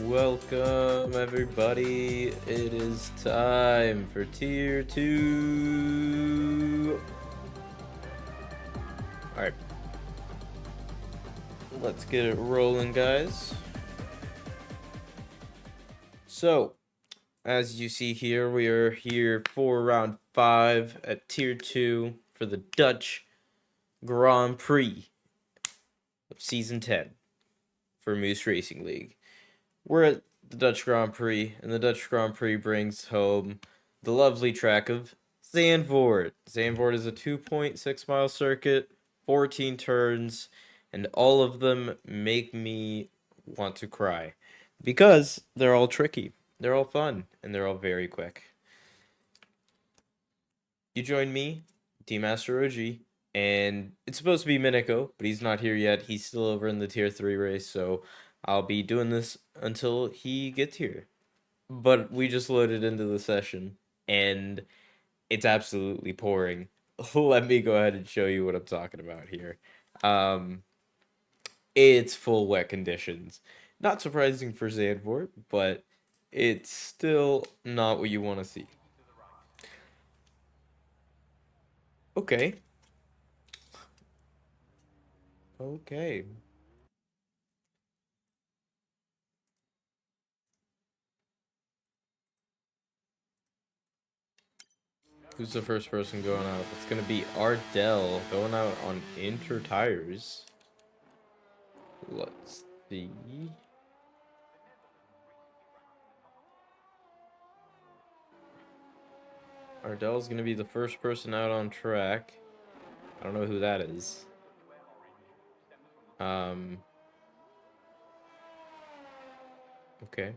Welcome everybody, it is time for tier 2. Alright, let's get it rolling, guys. So, as you see here, we are here for round 5 at tier 2 for the Dutch Grand Prix of Season 10 for Moose Racing League. We're at the Dutch Grand Prix, and the Dutch Grand Prix brings home the lovely track of Zandvoort. Zandvoort is a 2.6 mile circuit, 14 turns, and all of them make me want to cry because they're all tricky, they're all fun, and they're all very quick. You join me, DMasterOG, and it's supposed to be Miniko, but he's not here yet. He's still over in the tier 3 race, so I'll be doing this until he gets here. But we just loaded into the session, and it's absolutely pouring. Let me go ahead and show you what I'm talking about here. It's full wet conditions. Not surprising for Zandvoort, but it's still not what you want to see. Okay. Okay. Who's the first person going out? It's gonna be Ardell going out on Inter tires. Let's see. Ardell's gonna be the first person out on track. I don't know who that is. Okay.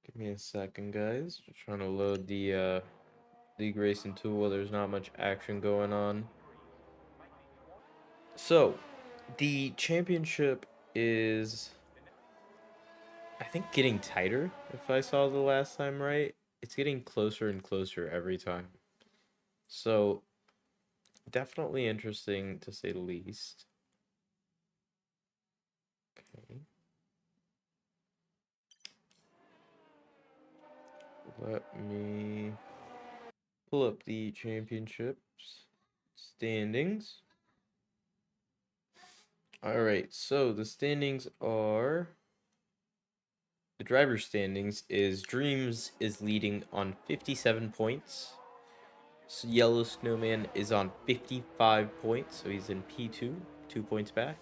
Give me a second, guys. Just trying to load the league racing tool. There's not much action going on. So, the championship is, I think, getting tighter, if I saw the last time right. it's getting closer and closer every time. So definitely interesting to say the least. Okay. Let me pull up the championships standings. All right, so the standings are the driver's standings is Dreams is leading on 57 points. So Yellow Snowman is on 55 points, so he's in P2, 2 points back.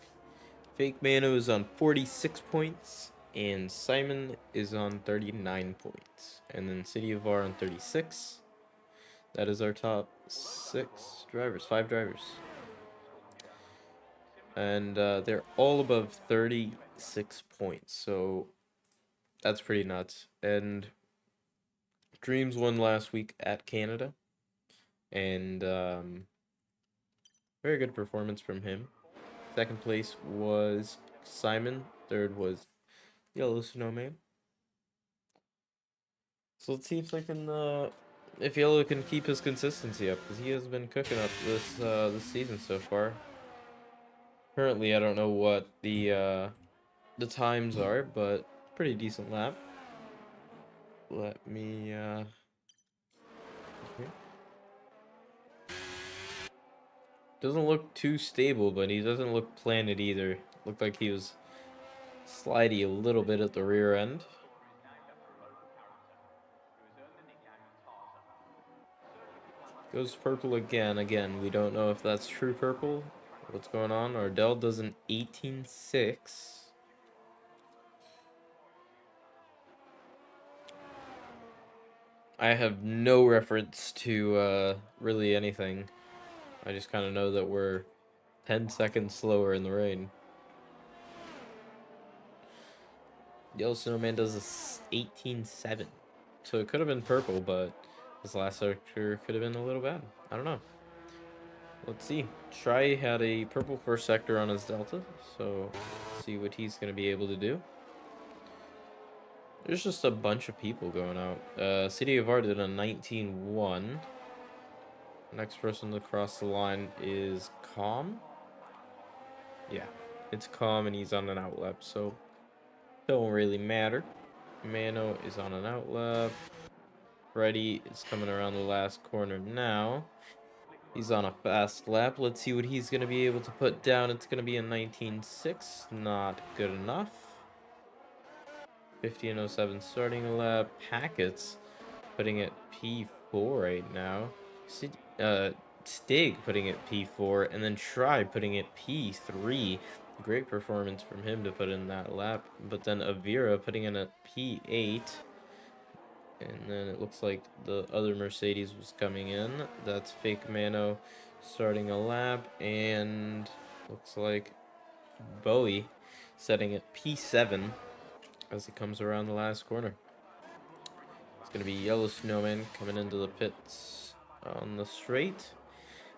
Fake Mano is on 46 points, and Simon is on 39 points. And then City of R on 36. That is our top 5 drivers. And they're all above 36 points, so that's pretty nuts. And Dreams won last week at Canada, and very good performance from him. Second place was Simon. Third was Yellow Snowman. So let's see if Yellow can keep his consistency up, because he has been cooking up this season so far. Currently, I don't know what the times are, but pretty decent lap. Let me okay. Doesn't look too stable, but he doesn't look planted either. Looked like he was slidey a little bit at the rear end. Goes purple again. Again, we don't know if that's true purple. What's going on? Ardell does an 18.6. I have no reference to really anything. I just kind of know that we're 10 seconds slower in the rain. Yellow Snowman does a 18.7. So it could have been purple, but this last sector could have been a little bad. I don't know. Let's see. Try had a purple first sector on his Delta, so let's see what he's going to be able to do. There's just a bunch of people going out. City of R did a 19.1. Next person to cross the line is Calm. Yeah, it's Calm, and he's on an outlap, so it don't really matter. Mano is on an outlap. Freddy is coming around the last corner now. He's on a fast lap. Let's see what he's going to be able to put down. It's going to be a 19.6. Not good enough. 15.07 starting lap. Packets putting it P4 right now. Stig putting it P4. And then Try putting it P3. Great performance from him to put in that lap. But then Avira putting in a P8. And then it looks like the other Mercedes was coming in. That's Fake Mano starting a lap. And looks like Bowie setting at P7 as he comes around the last corner. It's going to be Yellow Snowman coming into the pits on the straight.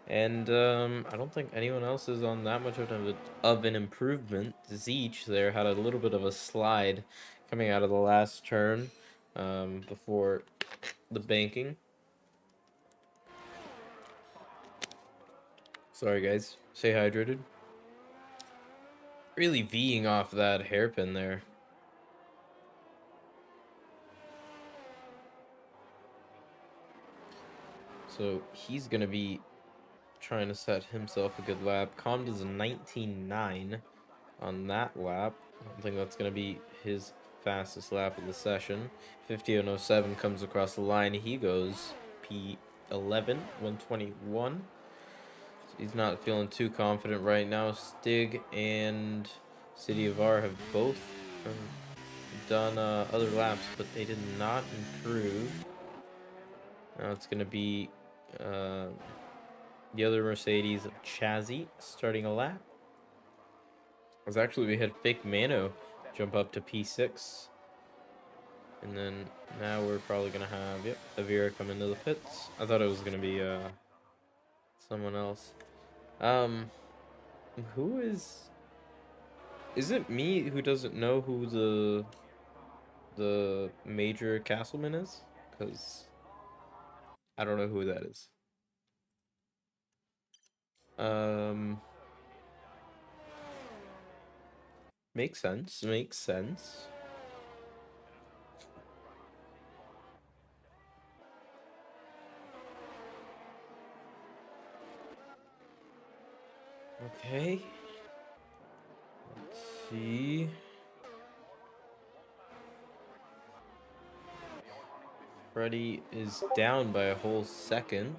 And I don't think anyone else is on that much of an improvement. Zeech there had a little bit of a slide coming out of the last turn before the banking. Sorry, guys. Stay hydrated. Really V'ing off that hairpin there. So he's going to be trying to set himself a good lap. Calm does a 19.9 on that lap. I don't think that's going to be his fastest lap of the session. 50.07 comes across the line. He goes P11, 121. So he's not feeling too confident right now. Stig and City of R have both done other laps, but they did not improve. Now it's going to be the other Mercedes of Chazzy starting a lap. We had Fake Mano jump up to P6. And then now we're probably going to have, Avira come into the pits. I thought it was going to be someone else. Who is it me who doesn't know who the Major Castleman is? because I don't know who that is. Makes sense. Makes sense. Okay. Let's see. Freddie is down by a whole second.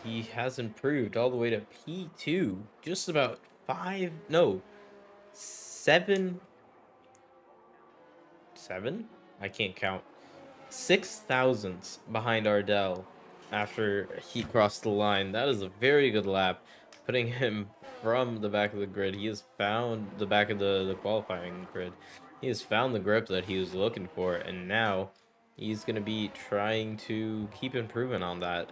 He has improved all the way to P2. Just about 7. I can't count. 6 thousandths behind Ardell after he crossed the line. That is a very good lap, putting him from the back of the grid. He has found the back of the qualifying grid. He has found the grip that he was looking for, and now he's going to be trying to keep improving on that.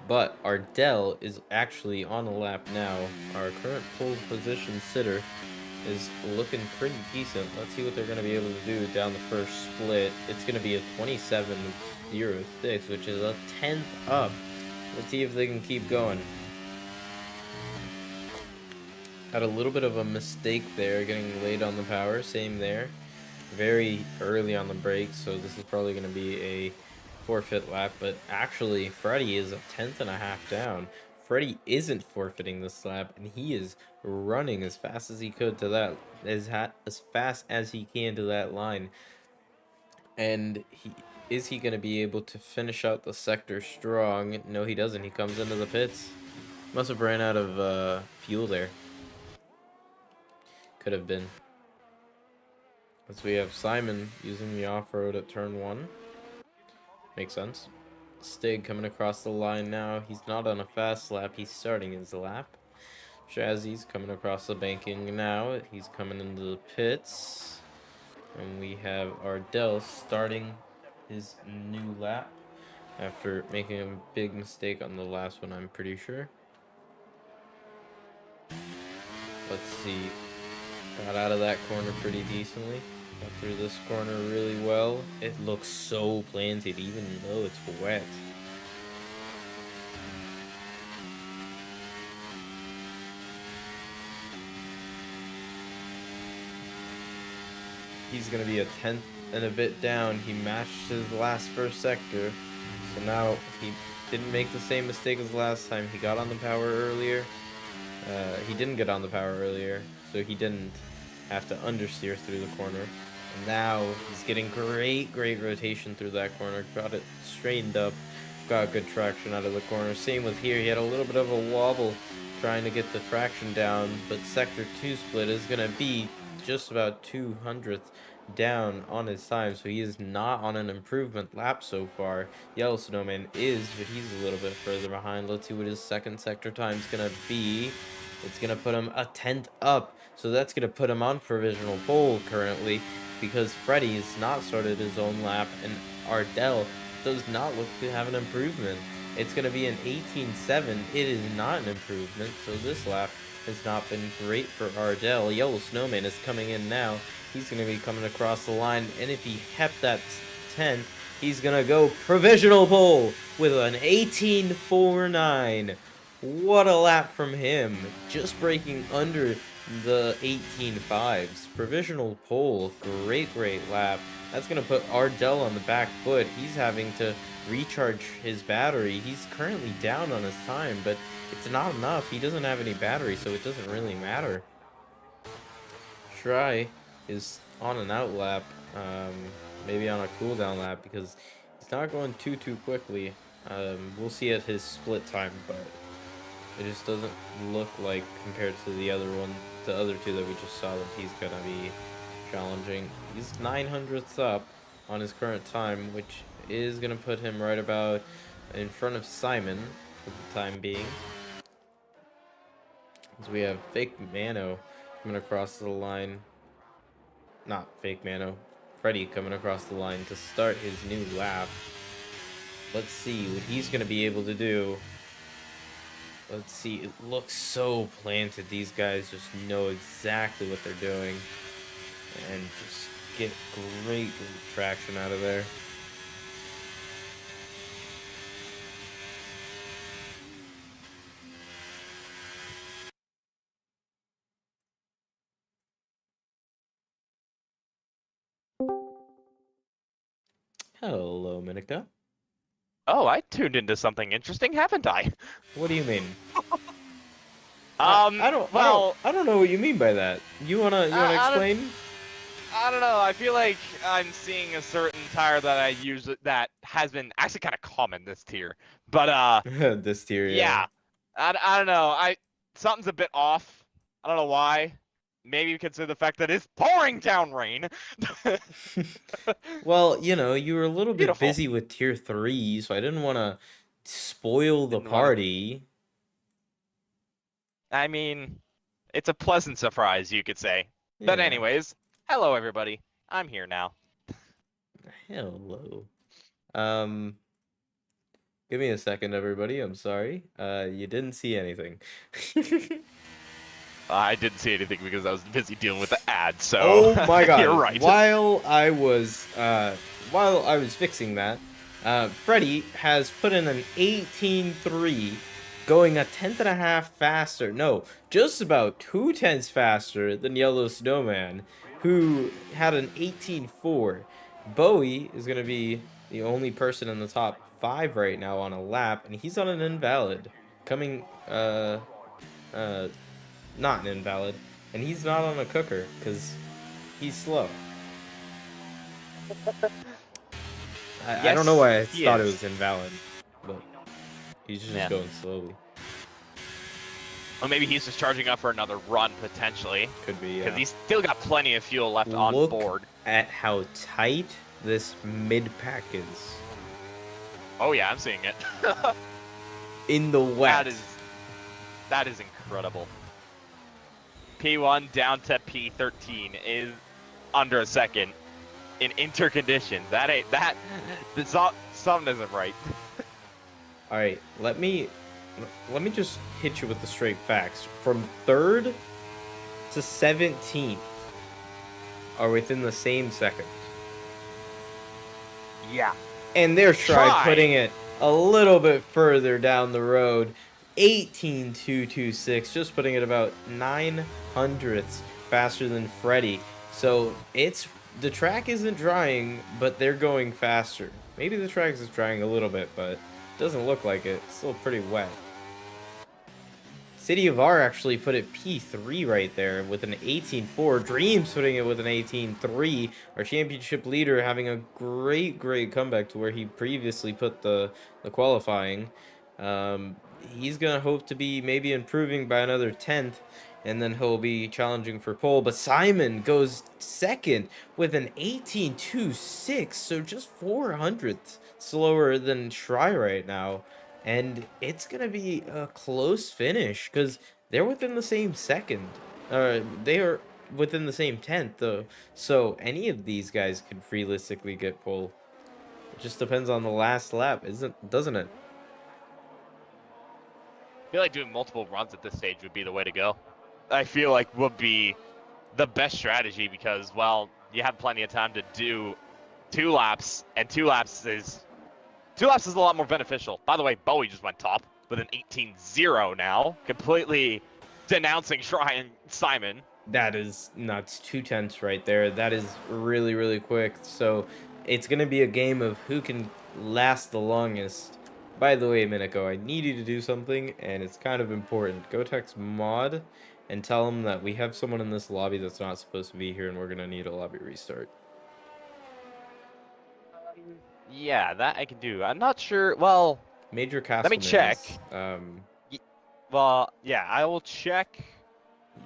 But Ardell is actually on a lap now. Our current pole position sitter is looking pretty decent. Let's see what they're going to be able to do down the first split. It's going to be a 27.06, which is a 10th up. Let's see if they can keep going. Had a little bit of a mistake there, getting late on the power. Same there. Very early on the brakes, so this is probably going to be a forfeit lap. But actually, Freddie is a 10th.5 down. Freddie isn't forfeiting this lap, and he is running as fast as he could to that, as fast as he can to that line. And is he going to be able to finish out the sector strong? No, he doesn't. He comes into the pits. Must have ran out of fuel there. Could have been. As we have Simon using the off-road at turn 1. Makes sense. Stig coming across the line now. He's not on a fast lap. He's starting his lap. Shazzy's coming across the banking now. He's coming into the pits. And we have Ardell starting his new lap after making a big mistake on the last one, I'm pretty sure. Let's see. Got out of that corner pretty decently. Got through this corner really well. It looks so planted even though it's wet. He's going to be a 10th and a bit down. He matched his last first sector. So now he didn't make the same mistake as last time. He got on the power earlier. He didn't get on the power earlier, so he didn't have to understeer through the corner. And now he's getting great rotation through that corner. Got it straightened up. Got good traction out of the corner. Same with here. He had a little bit of a wobble trying to get the traction down, but sector 2 split is going to be just about 200th down on his time, so he is not on an improvement lap so far. Yellow Snowman is, but he's a little bit further behind. Let's see what his second sector time is going to be. It's going to put him a 10th up, so that's going to put him on provisional pole currently, because Freddie has not started his own lap, and Ardell does not look to have an improvement. It's going to be an 18.7. It is not an improvement, so this lap has not been great for Ardell. Yellow Snowman is coming in now. He's going to be coming across the line, and if he kept that 10, he's going to go provisional pole with an 18.49. What a lap from him. Just breaking under the 18.5s. Provisional pole. Great lap. That's going to put Ardell on the back foot. He's having to recharge his battery. He's currently down on his time, but it's not enough. He doesn't have any battery, so it doesn't really matter. Try is on an out lap, maybe on a cooldown lap, because he's not going too quickly. We'll see at his split time, but it just doesn't look like, compared to the other two that we just saw, that he's gonna be challenging. He's 900ths up on his current time, which is gonna put him right about in front of Simon for the time being. So we have Fake Mano coming across the line. Not Fake Mano. Freddie coming across the line to start his new lap. Let's see what he's going to be able to do. Let's see. It looks so planted. These guys just know exactly what they're doing. And just get great traction out of there. Hello, Miniko. Oh, I tuned into something interesting, haven't I? What do you mean? I don't I don't Well, I don't know what you mean by that. You wanna I don't, explain? I don't know. I feel like I'm seeing a certain tire that I use that has been actually kind of common this tier. But This tier, yeah. yeah, I don't know. Something's a bit off. I don't know why. Maybe consider the fact that it's pouring down rain. Well, you were a little bit Beautiful. busy with tier 3, so I didn't want to spoil the Didn't want to. party. I mean, it's a pleasant surprise, you could say. But Yeah. anyways, hello everybody. I'm here now. Hello. Um, Give me a second, everybody. I'm sorry. You didn't see anything. I didn't see anything because I was busy dealing with the ad, so Oh my you're god. right. While I was fixing that, Freddy has put in an 18.3, going a tenth and a half faster. No, just about 2 tenths faster than Yellow Snowman, who had an 18.4. Bowie is gonna be the only person in the top 5 right now on a lap, and he's on an invalid. Coming uh not an invalid, and he's not on a cooker because he's slow. I don't know Yes, why I he thought it is. was invalid, but he's just Yeah. going slowly. Or maybe he's just charging up for another run potentially, Could be, because yeah. he's still got plenty of fuel left on Look board. at how tight this mid pack is. Oh yeah, I'm seeing it. In the wet. That is incredible. P1 down to P13 is under a second in interconditions. That ain't that. Something isn't right. All right, let me just hit you with the straight facts. From 3rd to 17th are within the same second. Yeah. And they're putting it a little bit further down the road. 18.226, just putting it about 900ths faster than Freddy. So the track isn't drying, but they're going faster. Maybe the track is drying a little bit, but it doesn't look like it. It's still pretty wet. City of R actually put it P3 right there with an 18.4. Dreams putting it with an 18.3. Our championship leader having a great comeback to where he previously put the qualifying. He's going to hope to be maybe improving by another 10th, and then he'll be challenging for pole. But Simon goes second with an 18.26, so just 400ths slower than Try right now. And it's going to be a close finish because they're within the same second. They are within the same 10th, though. So any of these guys could realistically get pole. It just depends on the last lap, doesn't it? I feel like doing multiple runs at this stage would be the way to go. I feel like would be the best strategy because, well, you have plenty of time to do 2 laps, and 2 laps is a lot more beneficial. By the way, Bowie just went top with an 18-0 now, completely denouncing Shrine Simon. That is nuts. 2 tenths right there. That is really quick. So it's going to be a game of who can last the longest. By the way, Miniko, I need you to do something, and it's kind of important. Go text Mod and tell him that we have someone in this lobby that's not supposed to be here, and we're going to need a lobby restart. Yeah, that I can do. I'm not sure. Well, Major Castleman. let me check. Well, yeah, I will check.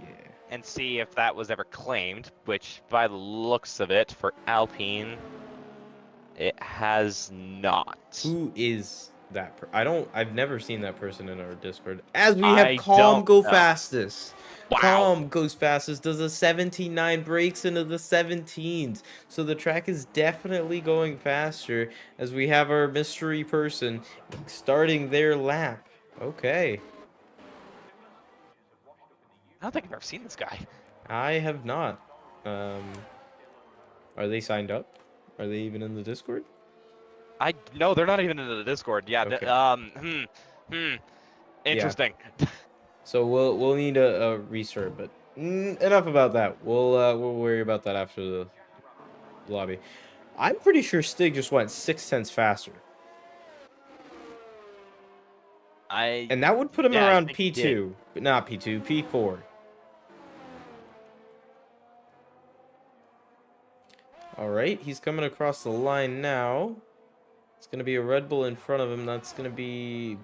Yeah. And see if that was ever claimed, which by the looks of it, for Alpine, it has not. Who is that? I've never seen that person in our Discord. As we have Calm go fastest. Wow. Calm goes fastest, does a 17.9, breaks into the 17s. So the track is definitely going faster as we have our mystery person starting their lap. Okay. I don't think I've ever seen this guy. I have not. Are they signed up? Are they even in the Discord? No, they're not even in the Discord. Yeah. Okay. Interesting. Yeah. So we'll need a restart, but enough about that. We'll worry about that after the lobby. I'm pretty sure Stig just went 6/10 faster. And that would put him Yeah, I around think he did. P2. But not P2, P4. All right, he's coming across the line now. It's going to be a Red Bull in front of him. That's going to be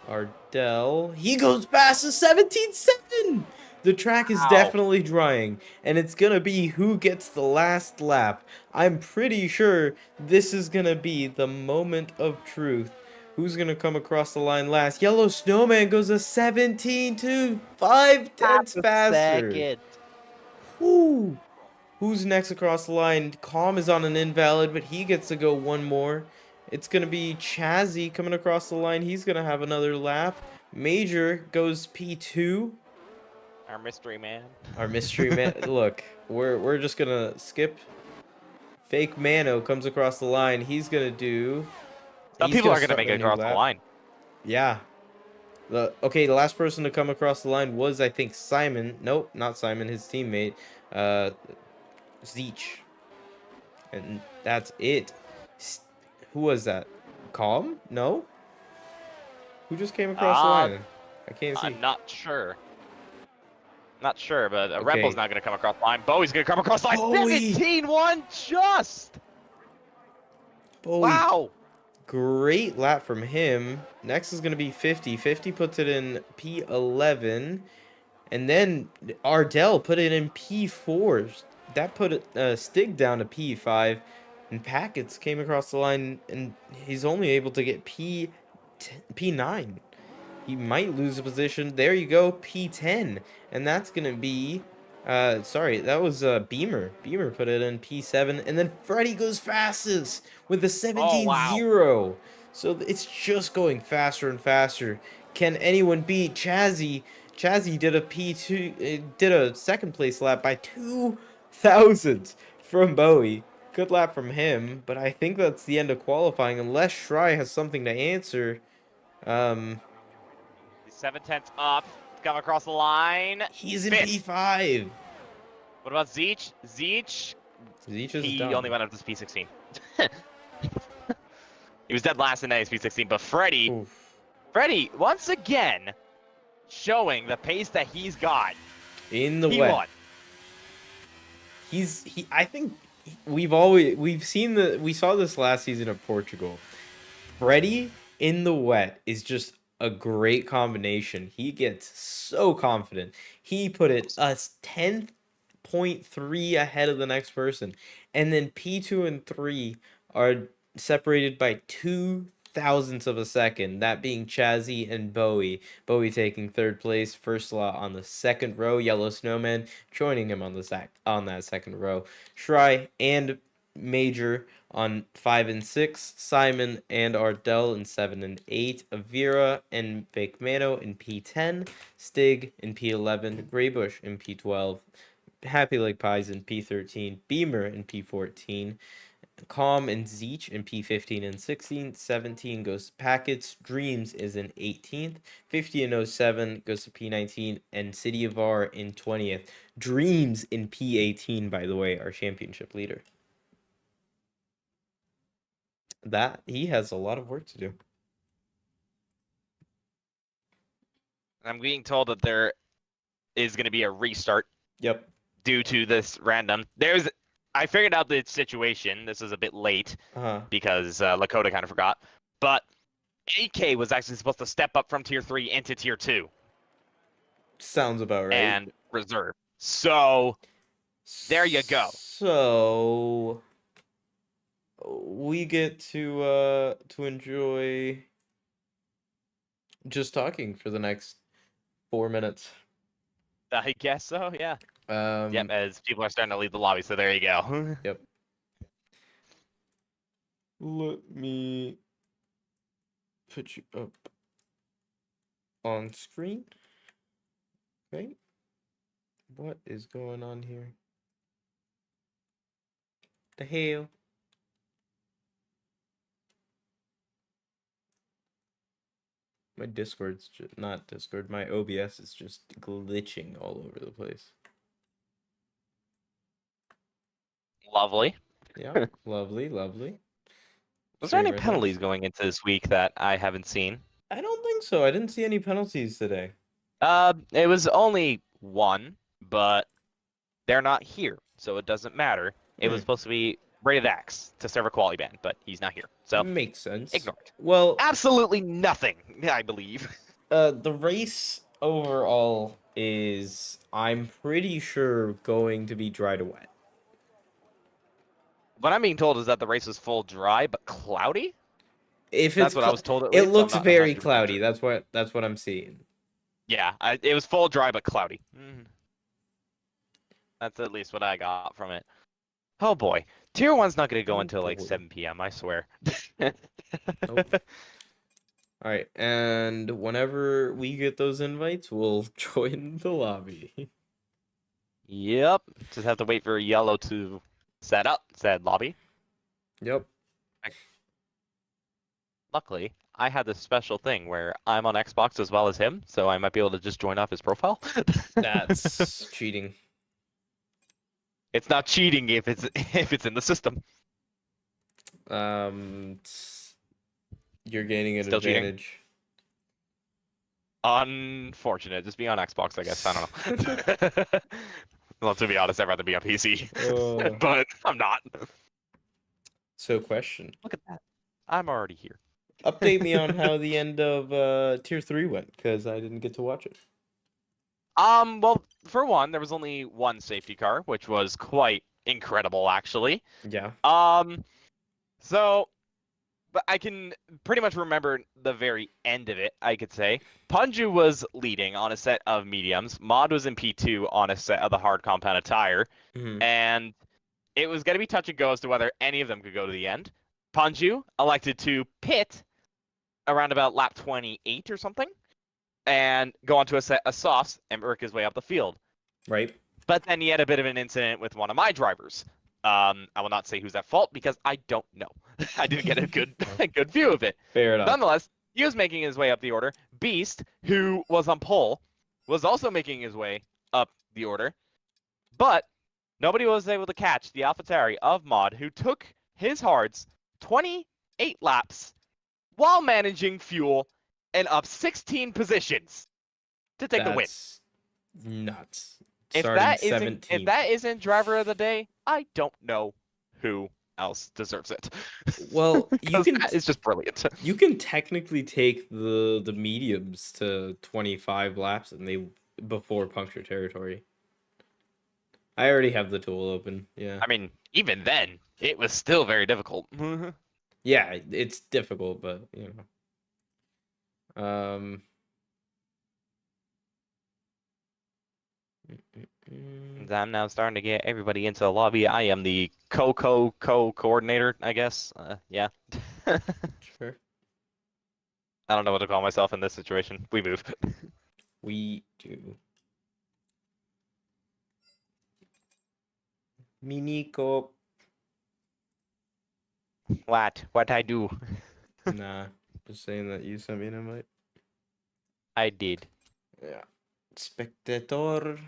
Ardell. He goes past the 17.7. The track is Wow. definitely drying, and it's going to be who gets the last lap. I'm pretty sure this is going to be the moment of truth. Who's going to come across the line last? Yellow Snowman goes a 17 5/10 faster. Second. Whoo! Who's next across the line? Calm is on an invalid, but he gets to go one more. It's going to be Chazzy coming across the line. He's going to have another lap. Major goes P2. Our mystery man. Our mystery man. Look, we're just going to skip. Fake Mano comes across the line. He's going to do... Some he's people are gonna going to start make a it new across the lap. line. Yeah. The last person to come across the line was, I think, Simon. Nope, not Simon, his teammate. Zeech. And that's it. Who was that? Calm? No? Who just came across the line? I can't see. I'm not sure. Not sure, but Red Okay. Bull's not going to come across the line. Bowie's going to come across the line. Bowie! 17-1 just! Bowie. Wow! Great lap from him. Next is going to be 50. 50 puts it in P11. And then Ardell put it in P4. That put Stig down to P5. And Packets came across the line, and he's only able to get P9. He might lose a position. There you go, P10. And that's going to be... sorry, that was Beamer. Beamer put it in P7. And then Freddy goes fastest with a 17-0. So it's just going faster and faster. Can anyone beat Chazzy? Chazzy did a P2, did a second place lap by 2 thousandths from Bowie. Good lap from him, but I think that's the end of qualifying unless Shry has something to answer. 7/10 up. Come across the line. He's in P5. What about Zeech? Zeech is he done. only went up to P16. He was dead last in his P16, but Freddy, once again, showing the pace that he's got. In the he wet. Won. I think we saw this last season of Portugal. Freddy in the wet is just a great combination. He gets so confident. He put it a 10.3 ahead of the next person. And then P2 and 3 are separated by 2 thousandths of a second, that being Chazzy and Bowie. Bowie taking third place, first slot on the second row. Yellow Snowman joining him on that second row. Shry and Major on 5 and 6, Simon and Ardell in 7 and 8, Avira and Fake Mano in P10, Stig in P11, Graybush in P12, Happy Like Pies in P13, Beamer in P14, Calm and Zeech in P15 and 16, 17 goes to Packets, Dreams is in 18th, 50 and 07 goes to P19, and City of R in 20th. Dreams in P18, by the way, our championship leader. That he has a lot of work to do. I'm being told that there is going to be a restart. Yep. Due to this random. I figured out the situation. This is a bit late because Lakota kind of forgot. But AK was actually supposed to step up from Tier 3 into Tier 2. Sounds about right. And reserve. So, there you go. So, we get to enjoy just talking for the next 4 minutes. I guess so, yeah. Yep, as people are starting to leave the lobby, so there you go. Yep. Let me put you up on screen. Okay. What is going on here? The hell? My Discord's just not Discord. My OBS is just glitching all over the place. Lovely. Yeah, lovely, lovely. Was there any Streamer penalties things. going into this week that I haven't seen? I don't think so. I didn't see any penalties today. It was only one, but they're not here, so it doesn't matter. It was supposed to be rated X to serve a quality ban, but he's not here, so Makes sense. ignored. Well, Absolutely nothing, I believe. the race overall is, I'm pretty sure, going to be dry to wet. What I'm being told is that the race was full dry but cloudy. If That's it's what I was told at it least. So I'm looks not very 100% cloudy. sure. That's what I'm seeing. Yeah, it was full dry but cloudy. That's at least what I got from it. Oh boy, Tier 1's not going to go Oh until like boy. 7 p.m. I swear. Nope. All right, and whenever we get those invites, we'll join the lobby. Yep. Just have to wait for Yellow to set up said lobby. Yep. Luckily, I had this special thing where I'm on Xbox as well as him, so I might be able to just join off his profile. That's cheating. It's not cheating if it's in the system. You're gaining an Still cheating. advantage. Unfortunate. Just be on Xbox, I guess. I don't know. Well, to be honest, I'd rather be on PC. But I'm not. So, question. Look at that. I'm already here. Update me on how the end of Tier 3 went, because I didn't get to watch it. Well, for one, there was only one safety car, which was quite incredible, actually. Yeah. So, but I can pretty much remember the very end of it, I could say. Punju was leading on a set of mediums. Mod was in P2 on a set of the hard compounded tire. Mhm. And it was going to be touch and go as to whether any of them could go to the end. Punju elected to pit around about lap 28 or something and go onto a set of softs and work his way up the field. Right. But then he had a bit of an incident with one of my drivers. I will not say who's at fault because I don't know. I didn't get a good view of it. Fair enough. Nonetheless, he was making his way up the order. Beast, who was on pole, was also making his way up the order. But nobody was able to catch the AlphaTauri of Mod, who took his hards 28 laps while managing fuel and up 16 positions to take the win. That's nuts. If that isn't driver of the day, I don't know who else deserves it. Well, it's just brilliant. You can technically take the mediums to 25 laps and before puncture territory. I already have the tool open. Yeah. I mean, even then, it was still very difficult. Yeah, it's difficult, but you know. I'm now starting to get everybody into the lobby. I am the co-coordinator, I guess. Yeah. Sure. I don't know what to call myself in this situation. We move. We do. Miniko. What I do? Nah, just saying that you sent me an invite. I did. Yeah. Spectator.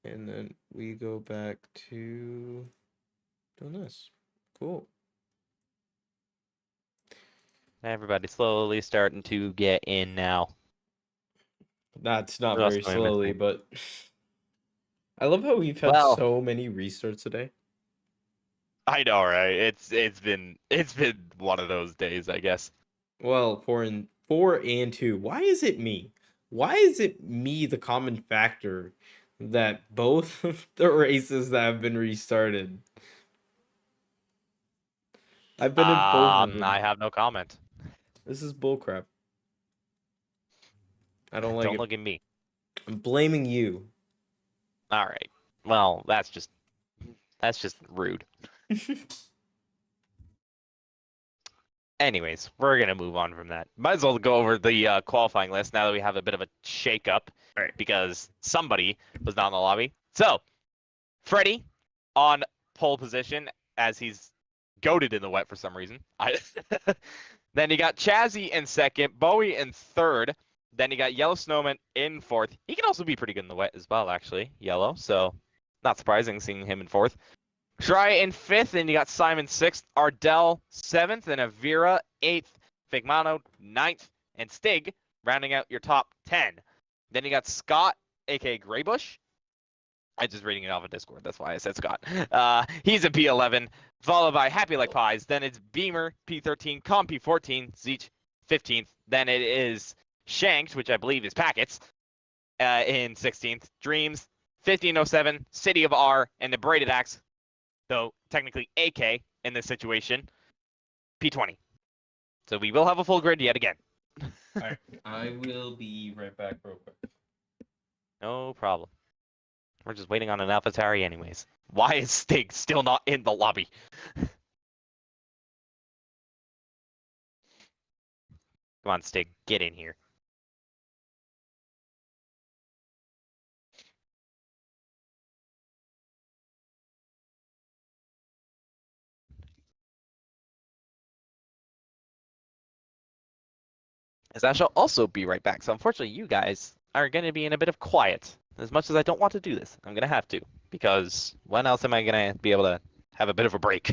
And then we go back to doing this. Cool. Everybody's slowly starting to get in now. That's not What very else am I slowly, missing? but I love how we've had so many restarts today. I know, right? It's been one of those days, I guess. Well, 4 and 2. Why is it me? Why is it me, the common factor, that both of the races that have been restarted? I've been in both of them. I have no comment. This is bullcrap. I don't like it. Don't look at me. I'm blaming you. All right. Well, that's just rude. Anyways, we're gonna move on from that. Might as well go over the qualifying list now that we have a bit of a shake-up, right? Because somebody was not in the lobby. So, Freddie on pole position as he's goated in the wet for some reason. Then you got Chazzy in second, Bowie in third. Then you got Yellow Snowman in fourth. He can also be pretty good in the wet as well, actually, Yellow. So, not surprising seeing him in fourth. Try in 5th, and you got Simon 6th, Ardell 7th, and Avira 8th, Figmano 9th, and Stig rounding out your top 10. Then you got Scott, aka Graybush. I'm just reading it off of Discord. That's why I said Scott. He's a P11, followed by Happy Like Pies. Then it's Beamer, P13, Com P14, Zeech 15th. Then it is Shanked, which I believe is Packets, in 16th. Dreams, 1507, City of R, and the Braided Axe, though technically AK in this situation, P20. So we will have a full grid yet again. Alright, I will be right back real quick. No problem. We're just waiting on an AlphaTari anyways. Why is Stig still not in the lobby? Come on, Stig, get in here. As I shall also be right back. So unfortunately, you guys are going to be in a bit of quiet. As much as I don't want to do this, I'm going to have to. Because when else am I going to be able to have a bit of a break?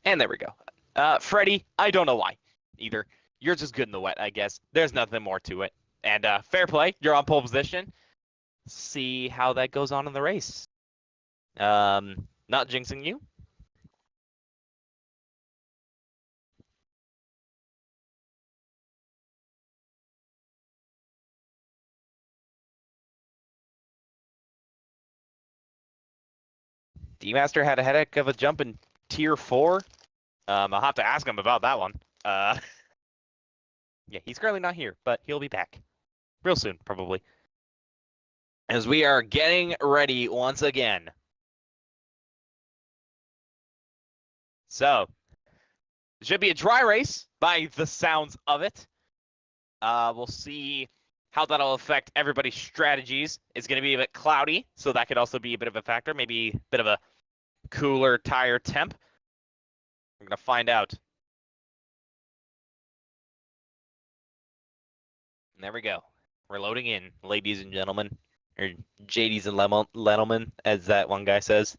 And there we go. Freddy, I don't know why either. You're just good in the wet, I guess. There's nothing more to it. And fair play. You're on pole position. See how that goes on in the race. Not jinxing you. DMaster had a headache of a jump in tier 4. I'll have to ask him about that one. Yeah, he's currently not here, but he'll be back real soon, probably. As we are getting ready once again. So, it should be a dry race by the sounds of it. We'll see how that'll affect everybody's strategies. It's going to be a bit cloudy, so that could also be a bit of a factor. Maybe a bit of a cooler tire temp. We're going to find out. And there we go. We're loading in, ladies and gentlemen. Or JDs and Lettleman, as that one guy says.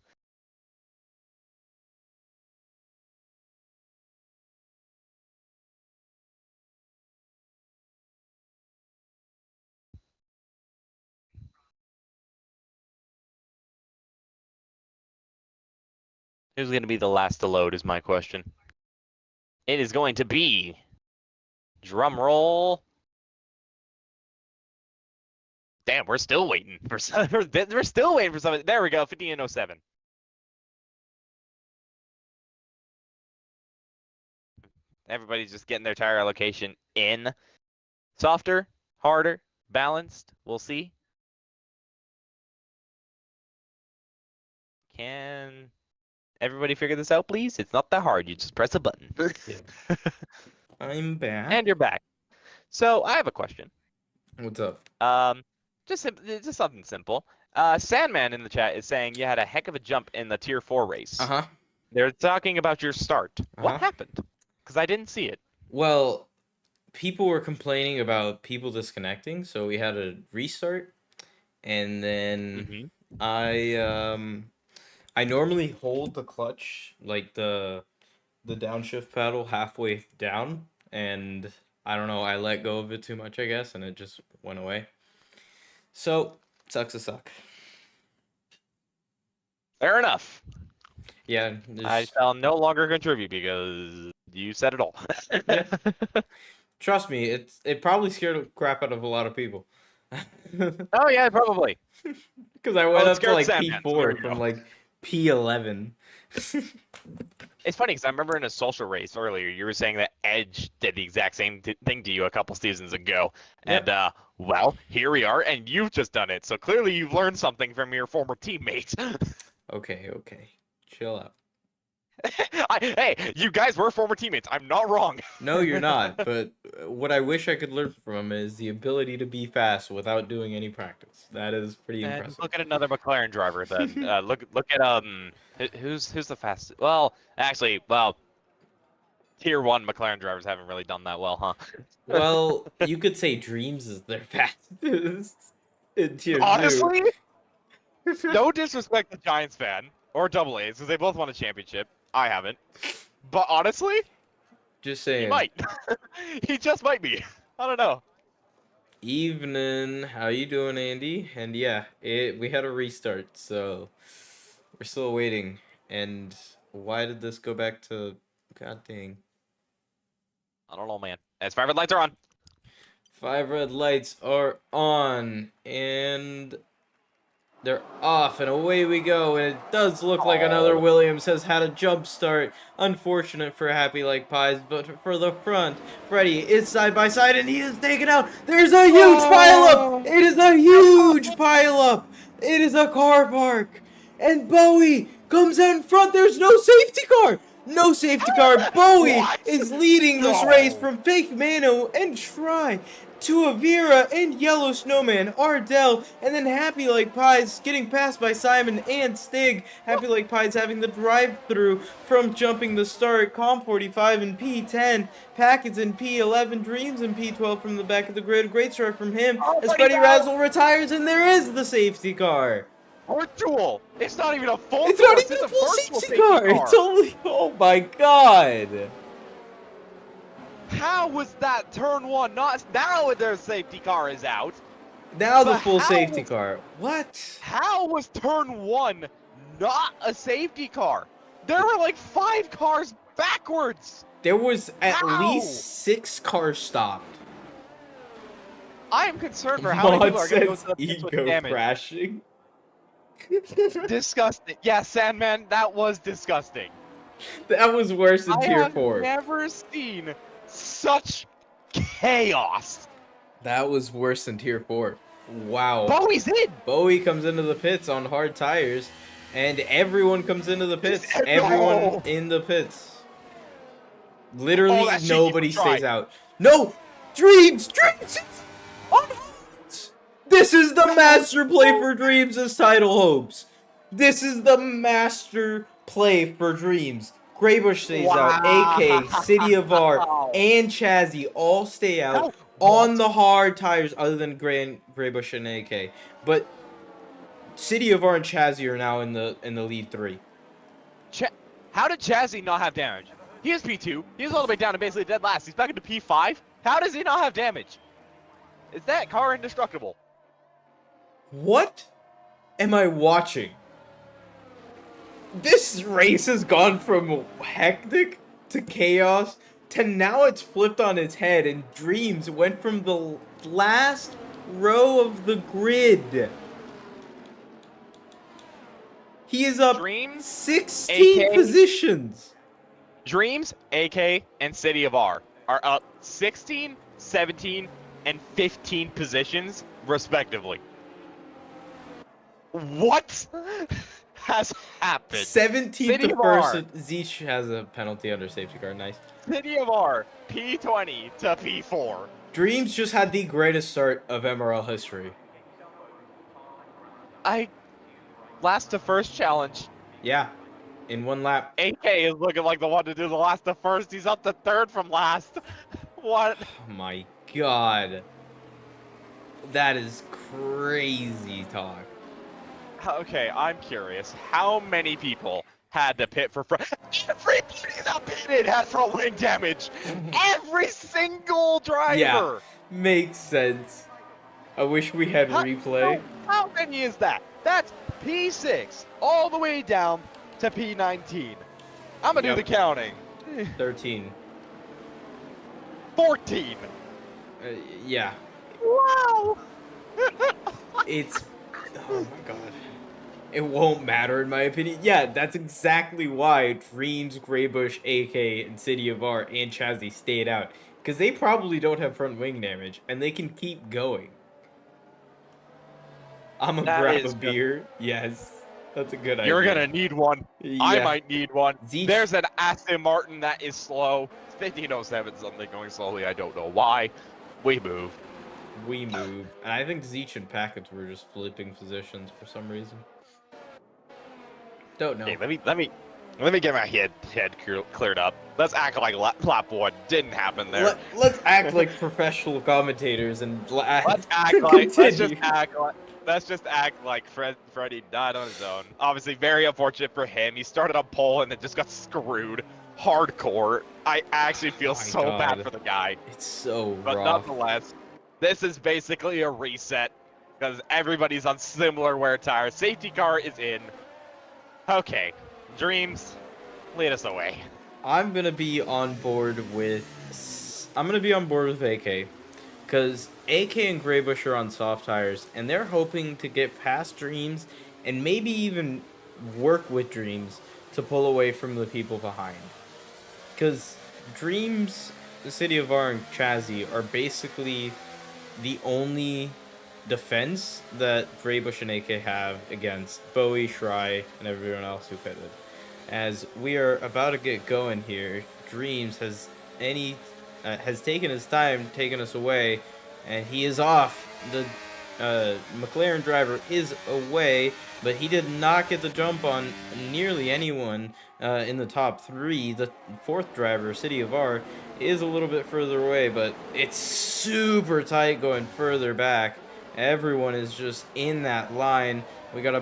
Who's going to be the last to load is my question. It is going to be, drum roll. Damn, we're still waiting for some, we're still waiting for something. There we go, 1507. Everybody's just getting their tire allocation in. Softer, harder, balanced. We'll see. Can everybody figure this out, please? It's not that hard. You just press a button. Yeah. I'm back. And you're back. So I have a question. What's up? Just something simple. Sandman in the chat is saying you had a heck of a jump in the tier 4 race. Uh-huh. They're talking about your start. What happened? Because I didn't see it. Well, people were complaining about people disconnecting, so we had a restart, and then I normally hold the clutch, like the downshift pedal, halfway down, and I don't know, I let go of it too much, I guess, and it just went away. So, sucks to suck. Fair enough. Yeah, I shall no longer contribute because you said it all. yeah. Trust me, it probably scared the crap out of a lot of people. Oh yeah, probably. Because I Well, went it up to scared like Sandman, so there P4 we from go. like P11. It's funny because I remember in a social race earlier, you were saying that Edge did the exact same thing to you a couple seasons ago, and Yep. well, here we are, and you've just done it. So clearly, you've learned something from your former teammates. Okay, okay. Chill out. Hey, you guys were former teammates. I'm not wrong. No, you're not. But what I wish I could learn from him is the ability to be fast without doing any practice. That is pretty And impressive. look at another McLaren driver then. Look at who's the fastest? Well, actually, well, tier 1 McLaren drivers haven't really done that well, huh? Well, you could say Dreams is their fastest in tier 2. Honestly, no disrespect to Giants fan or Double A's because they both won a championship. I haven't, but honestly, Just he saying. might. He just might be. I don't know. Evening. How you doing, Andy? And yeah, we had a restart, so we're still waiting. And why did this go back to... God dang. I don't know, man. As 5 red lights are on. 5 red lights are on, and they're off, and away we go. And it does look like another Williams has had a jump start. Unfortunate for Happy Like Pies, but for the front, Freddy is side by side, and he is taken out. There's a huge pileup. It is a huge pileup. It is a car park, and Bowie comes out in front. There's no safety car. No safety car. Bowie is leading this race from Fake Mano and Try to Avira and Yellow Snowman, Ardell, and then Happy Like Pies getting passed by Simon and Stig. Happy Like Pies having the drive-through from jumping the start. Com 45 in P10, Packets in P11, Dreams in P12 from the back of the grid. Great start from him as Freddy Razzle retires, and there is the safety car. Virtual. It's not even a full. It's not even a full safety car. It's only. Oh my god. How was that turn 1? Not now their safety car is out. Now the full safety car. What? How was turn 1 not a safety car? There were like 5 cars backwards. There was at least 6 cars stopped. I am concerned for how many people are going to go to the pits with ego damage. crashing. Disgusting. Yeah, Sandman, that was disgusting. That was worse than tier 4. I have never seen such chaos. That was worse than tier 4. Wow. Bowie's in. Bowie comes into the pits on hard tires, and everyone comes into the pits. Everyone in the pits. Literally nobody stays out. No! Dreams! Dreams! This is the master play for Dreams as title hopes. This is the master play for Dreams. Graybush stays out. AK, City of R, and Chazzy all stay out on the hard tires other than Graybush and AK. But City of R and Chazzy are now in the lead 3. How did Chazzy not have damage? He is P2. He's all the way down to basically dead last. He's back into P5. How does he not have damage? Is that car indestructible? What am I watching? This race has gone from hectic to chaos to now it's flipped on its head, and Dreams went from the last row of the grid. He is up Dreams, 16 positions. Dreams, AK, and City of R are up 16, 17, and 15 positions, respectively. What has happened? 17th City to of first. R. Zeech has a penalty under safety car. Nice. City of R, P20 to P4. Dreams just had the greatest start of MRL history. Last to first challenge. Yeah, in 1 lap. AK is looking like the one to do the last to first. He's up to 3rd from last. What? Oh my god. That is crazy talk. Okay, I'm curious. How many people had to pit for front? Everybody that pitted had front wing damage. Every single driver. Yeah, makes sense. I wish we had replay. How many is that? That's P6 all the way down to P19. I'm gonna do the counting. 13. 14. Yeah. Wow. It's... Oh my god. It won't matter in my opinion. Yeah, that's exactly why Dreams, Greybush, AK, and City of R, and Chazzy stayed out. Because they probably don't have front wing damage, and they can keep going. I'm gonna That grab is a beer. Yes. That's a good idea. You're gonna need one. Yeah. I might need one. Zeech. There's an Aston Martin that is slow. 1507 something going slowly. I don't know why. We move. We move. And I think Zeech and Packets were just flipping positions for some reason. Don't know. Hey, let me get my head cleared up. Let's act like lap 1 didn't happen there. Let's act like professional commentators and Let's just act like Freddie died on his own. Obviously, very unfortunate for him. He started on pole and then just got screwed. Hardcore. I actually feel so bad for the guy. It's so But rough. nonetheless, this is basically a reset because everybody's on similar wear tires. Safety car is in. Okay, Dreams, lead us away. I'm gonna be on board with AK, because AK and Greybush are on soft tires, and they're hoping to get past Dreams and maybe even work with Dreams to pull away from the people behind. Because Dreams, the City of R, and Chazzy are basically the only defense that Greybush and AK have against Bowie, Shry, and everyone else who pitted. As we are about to get going here, Dreams has taken his time, taken us away, and he is off. The McLaren driver is away, but he did not get the jump on nearly anyone in the top 3. The 4th driver, City of R, is a little bit further away, but it's super tight going further back. Everyone is just in that line. We got a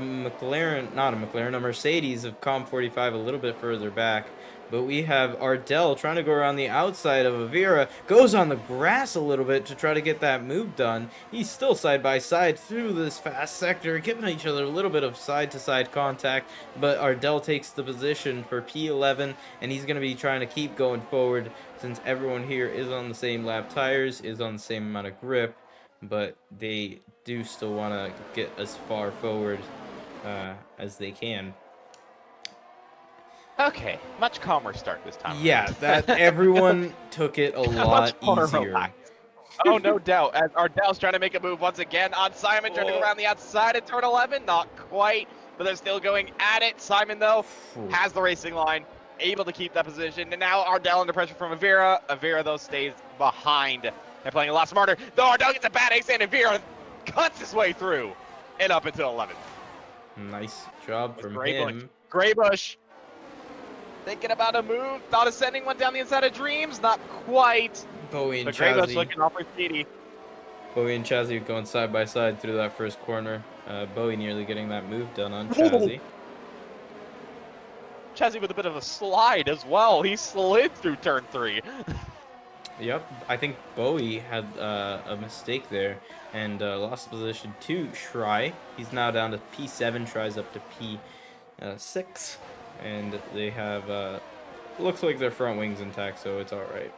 Mercedes of Comp 45 a little bit further back. But we have Ardell trying to go around the outside of Avira. Goes on the grass a little bit to try to get that move done. He's still side by side through this fast sector, giving each other a little bit of side-to-side contact. But Ardell takes the position for P11, and he's going to be trying to keep going forward since everyone here is on the same lap tires, is on the same amount of grip. But they do still want to get as far forward as they can. Okay, much calmer start this time. Yeah, that everyone took it a lot easier. Relaxed. Oh, no doubt. As Ardell's trying to make a move once again on Simon, trying to go around the outside at turn 11. Not quite, but they're still going at it. Simon, though, has the racing line, able to keep that position. And now Ardell under pressure from Avira. Avira, though, stays behind. They're playing a lot smarter. Though Ardell gets a bad ace, and Avira cuts his way through and up into 11th. Nice job from him. Greybush thinking about a move. Thought of sending one down the inside of Dreams. Not quite. Bowie and Greybush looking awfully speedy. Bowie and Chazzy going side by side through that first corner. Bowie nearly getting that move done on Chazzy. Chazzy with a bit of a slide as well. He slid through turn 3. Yep, I think Bowie had a mistake there and lost position to Shry. He's now down to P7, Shry's up to P6, and they have, looks like their front wing's intact, so it's alright.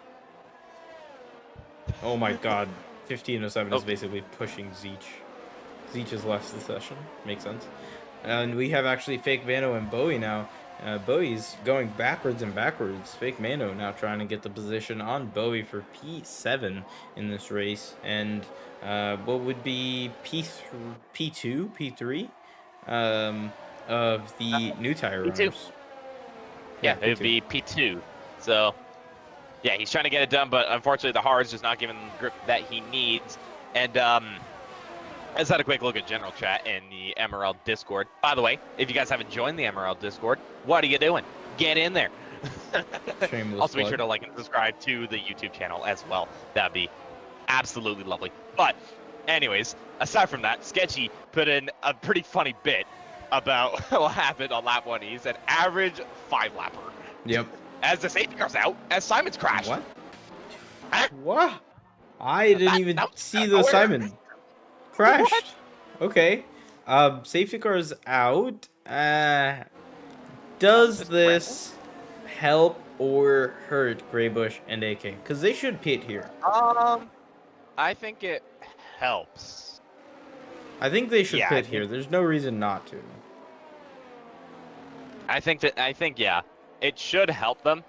Oh my god, 1507 is basically pushing Zeech. Zeech has left the session, makes sense. And we have actually Fake Mano and Bowie now. Bowie's going backwards and backwards. Fake Mano now trying to get the position on Bowie for P7 in this race. And what would be P2, P3 of the new tire runners. Yeah, it would be P2. So, yeah, he's trying to get it done, but unfortunately the hard's just not giving him the grip that he needs. And let's have a quick look at general chat in the MRL Discord. By the way, if you guys haven't joined the MRL Discord, what are you doing? Get in there. Also, be sure to like and subscribe to the YouTube channel as well. That'd be absolutely lovely. But anyways, aside from that, Sketchy put in a pretty funny bit about what happened on lap 1. He said average 5-lapper. Yep. As the safety car's out, as Simon's crashed. What? What? I didn't even see the Simon crashed. What? Okay. Safety car's out. Doesn't does Just this help or hurt Graybush and AK? Because they should pit here. I think it helps. I think they should Yeah, pit here. There's no reason not to. I think yeah, it should help them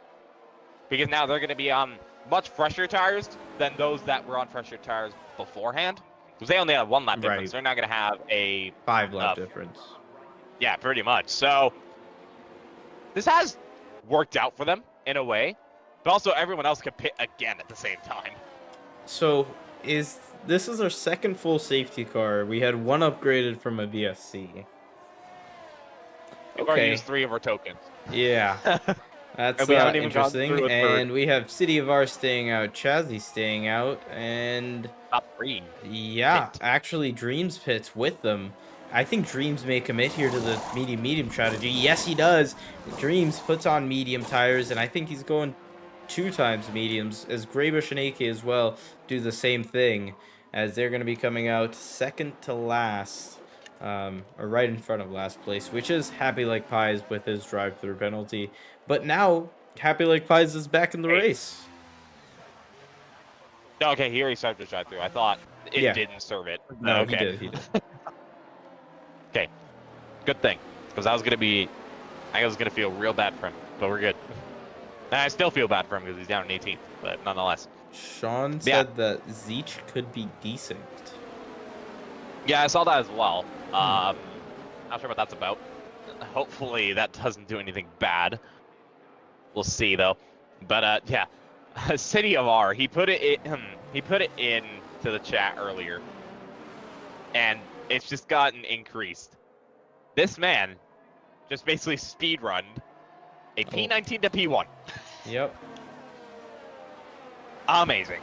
because now they're going to be on much fresher tires than those that were on fresher tires beforehand. Because they only have 1 lap difference. Right. They're not going to have a 5 lap difference. Yeah, pretty much. So this has worked out for them in a way, but also everyone else could pit again at the same time. So this is our second full safety car. We had 1 upgraded from a VSC. We've already used 3 of our tokens. Yeah. That's we haven't even gone interesting. through a third. And we have City of R staying out, Chazzy staying out, and Top 3. yeah, Pit. actually Dreams pits with them. I think Dreams may commit here to the medium strategy. Yes, he does. Dreams puts on medium tires, and I think he's going 2 times mediums, as Graybush and AK as well do the same thing, as they're going to be coming out second to last, or right in front of last place, which is Happy Like Pies with his drive-through penalty. But now, Happy Like Pies is back in the race. Okay, he already started the drive-through. I thought it didn't serve it. No, okay. he did. Okay, good thing, because I was gonna feel real bad for him, but we're good. And I still feel bad for him because he's down in 18th, but nonetheless. Sean said that Zeech could be decent. Yeah, I saw that as well. Not sure what that's about. Hopefully that doesn't do anything bad. We'll see though. But yeah, City of R. He put it in to the chat earlier, and it's just gotten increased. This man just basically speedrunned a P19 to P1. Yep. Amazing.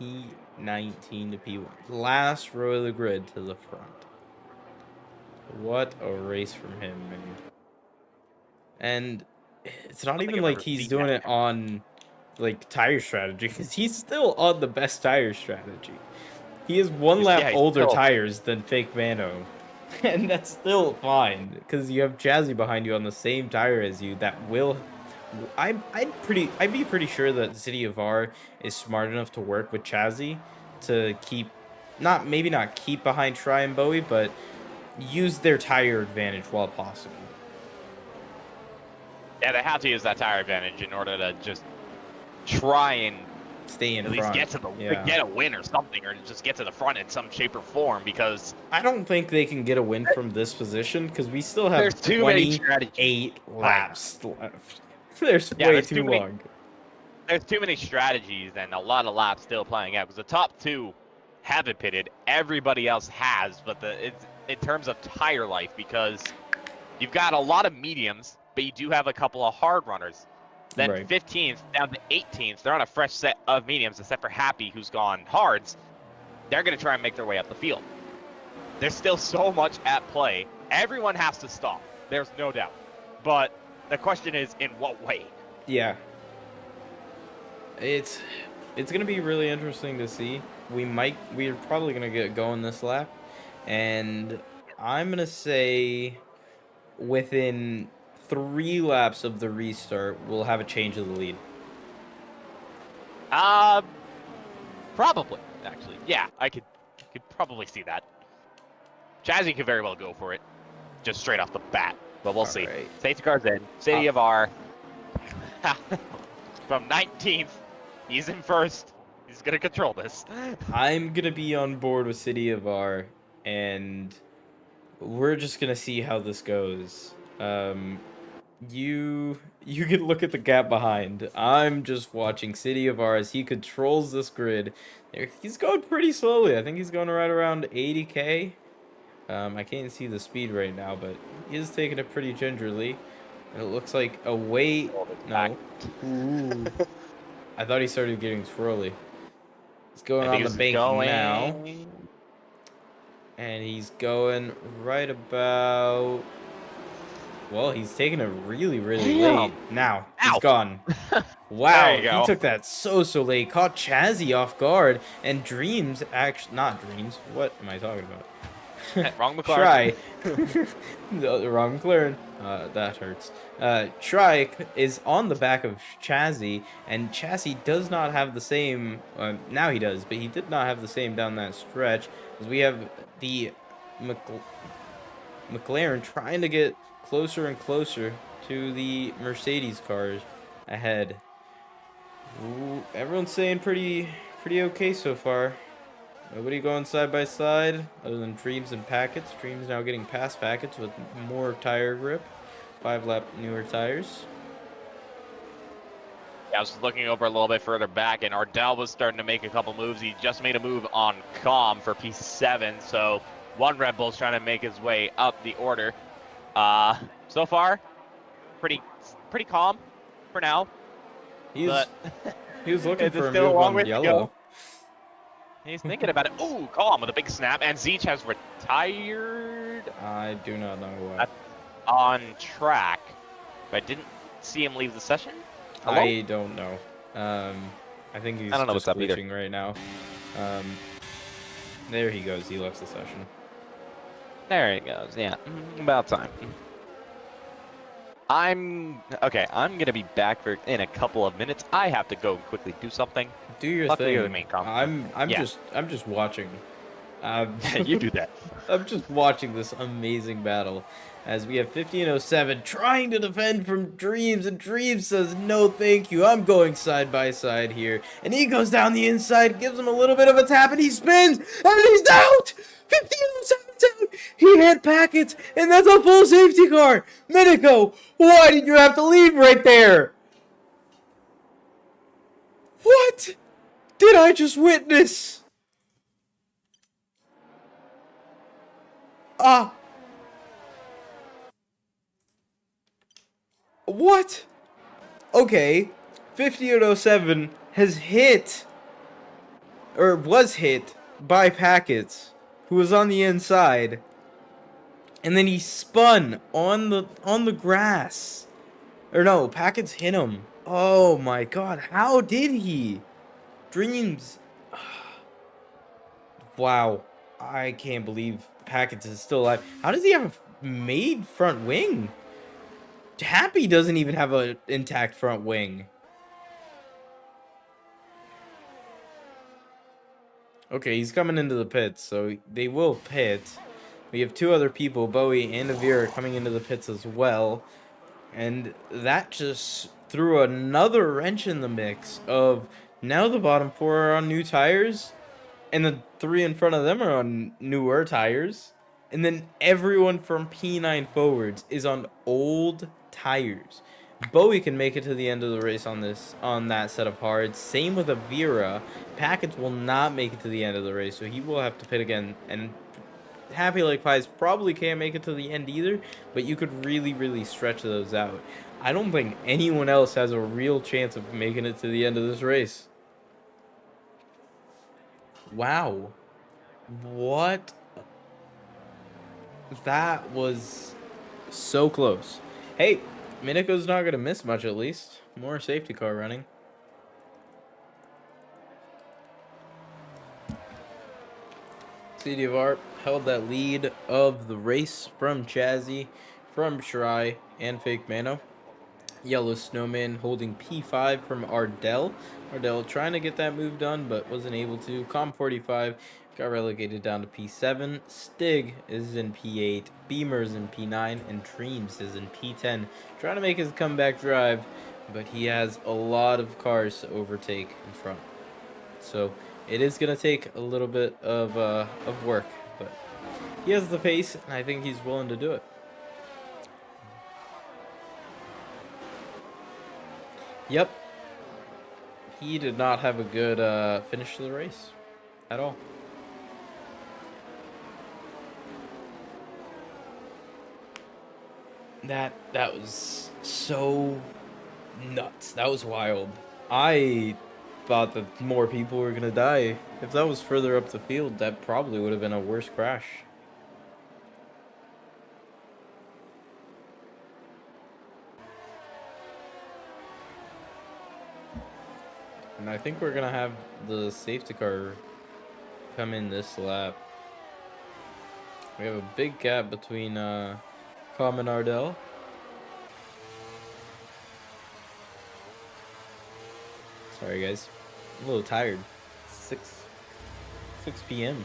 P19 to P1. Last row of the grid to the front. What a race from him, man. And it's not even like he's doing it on like tire strategy, because he's still on the best tire strategy. He has 1 lap older tires than Fake Mano. And that's still fine, because you have Jazzy behind you on the same tire as you that will... I'd be pretty sure that City of R is smart enough to work with Chazzy to keep... maybe not keep behind Try and Bowie, but use their tire advantage while possible. Yeah, they have to use that tire advantage in order to just try and stay in at front. least get a win or something, or just get to the front in some shape or form, because I don't think they can get a win from this position, because we still have there's too 28 laps left. There's way too long. There's too many strategies and a lot of laps still playing out, because the top 2 haven't pitted. Everybody else has, but it's in terms of tire life, because you've got a lot of mediums, but you do have a couple of hard runners. Then 15th down to 18th, they're on a fresh set of mediums, except for Happy, who's gone hards. They're going to try and make their way up the field. There's still so much at play. Everyone has to stop. There's no doubt. But the question is, in what way? Yeah. It's going to be really interesting to see. We're probably going to get going this lap. And I'm going to say within 3 laps of the restart, we'll have a change of the lead. Probably, actually. Yeah, I could probably see that. Chazzy could very well go for it, just straight off the bat, but we'll see. Right. Safety car's in. City of R. From 19th, he's in first. He's going to control this. I'm going to be on board with City of R, and we're just going to see how this goes. You can look at the gap behind. I'm just watching City of R as he controls this grid. He's going pretty slowly. I think he's going right around 80k. I can't see the speed right now, but he is taking it pretty gingerly. And it looks like a wait. No. Ooh. I thought he started getting swirly. He's going on the banking now. And he's going right about... Well, he's taking it really, really late. Now, he's gone. Wow, he took that so late. Caught Chazzy off guard. And Dreams, actually, not Dreams. What am I talking about? Wrong McLaren. Try. The wrong McLaren. That hurts. Shrike is on the back of Chazzy, and Chazzy does not have the same. Now he does, but he did not have the same down that stretch. As we have the McLaren trying to get closer and closer to the Mercedes cars ahead. Ooh, everyone's saying pretty okay so far. Nobody going side by side other than Dreams and Packets. Dreams now getting past Packets with more tire grip. 5-lap newer tires. Yeah, I was looking over a little bit further back, and Ardell was starting to make a couple moves. He just made a move on Calm for P7, so one Red Bull's trying to make his way up the order. So far, pretty calm for now. He was looking It's for a still a move long on way to go. yellow. He's thinking about it. Ooh, Calm with a big snap, and Zeech has retired I do not know why. on track, but I didn't see him leave the session. Hello? I don't know. I think he's I don't know just what's up either. glitching right now. There he goes. He left the session. There he goes. Yeah, about time. I'm gonna be back in a couple of minutes. I have to go and quickly do something. Do your Luckily, thing. the main conference. I'm just watching. You do that. I'm just watching this amazing battle as we have 1507 trying to defend from Dreams, and Dreams says no thank you, I'm going side by side here, and he goes down the inside, gives him a little bit of a tap, and he spins, and he's out. 1507's out. He hit Packets, and that's a full safety car. Miniko, why did you have to leave right there? What did I just witness? What? Okay, 5807 has hit, or was hit, by Packets, who was on the inside, and then he spun on the grass. Or no, Packets hit him. Oh my god, how did he? Dreams. Wow, I can't believe Packets is still alive. How does he have a made front wing? Happy doesn't even have an intact front wing. Okay, he's coming into the pits, so they will pit. We have two other people, Bowie and Avira, coming into the pits as well. And that just threw another wrench in the mix of now the bottom four are on new tires, and the three in front of them are on newer tires. And then everyone from P9 forwards is on old tires. Bowie can make it to the end of the race on that set of hards. Same with Avira. Packets will not make it to the end of the race, so he will have to pit again. And Happy Like Pies probably can't make it to the end either, but you could really stretch those out. I don't think anyone else has a real chance of making it to the end of this race. Wow. What? That was so close. Hey, Miniko's not going to miss much at least. More safety car running. CDVR held that lead of the race from Chazzy, from Shirai, and Fake Mano. Yellow Snowman holding P5 from Ardell. Ardell trying to get that move done, but wasn't able to. Com45 got relegated down to P7. Stig is in P8. Beamer's in P9. And Dreams is in P10. Trying to make his comeback drive, but he has a lot of cars to overtake in front. So it is going to take a little bit of work, but he has the pace, and I think he's willing to do it. Yep. He did not have a good finish to the race at all. That was so nuts. That was wild. I thought that more people were going to die. If that was further up the field, that probably would have been a worse crash. And I think we're going to have the safety car come in this lap. We have a big gap between Com and Ardell. Sorry, guys. I'm a little tired. 6 p.m.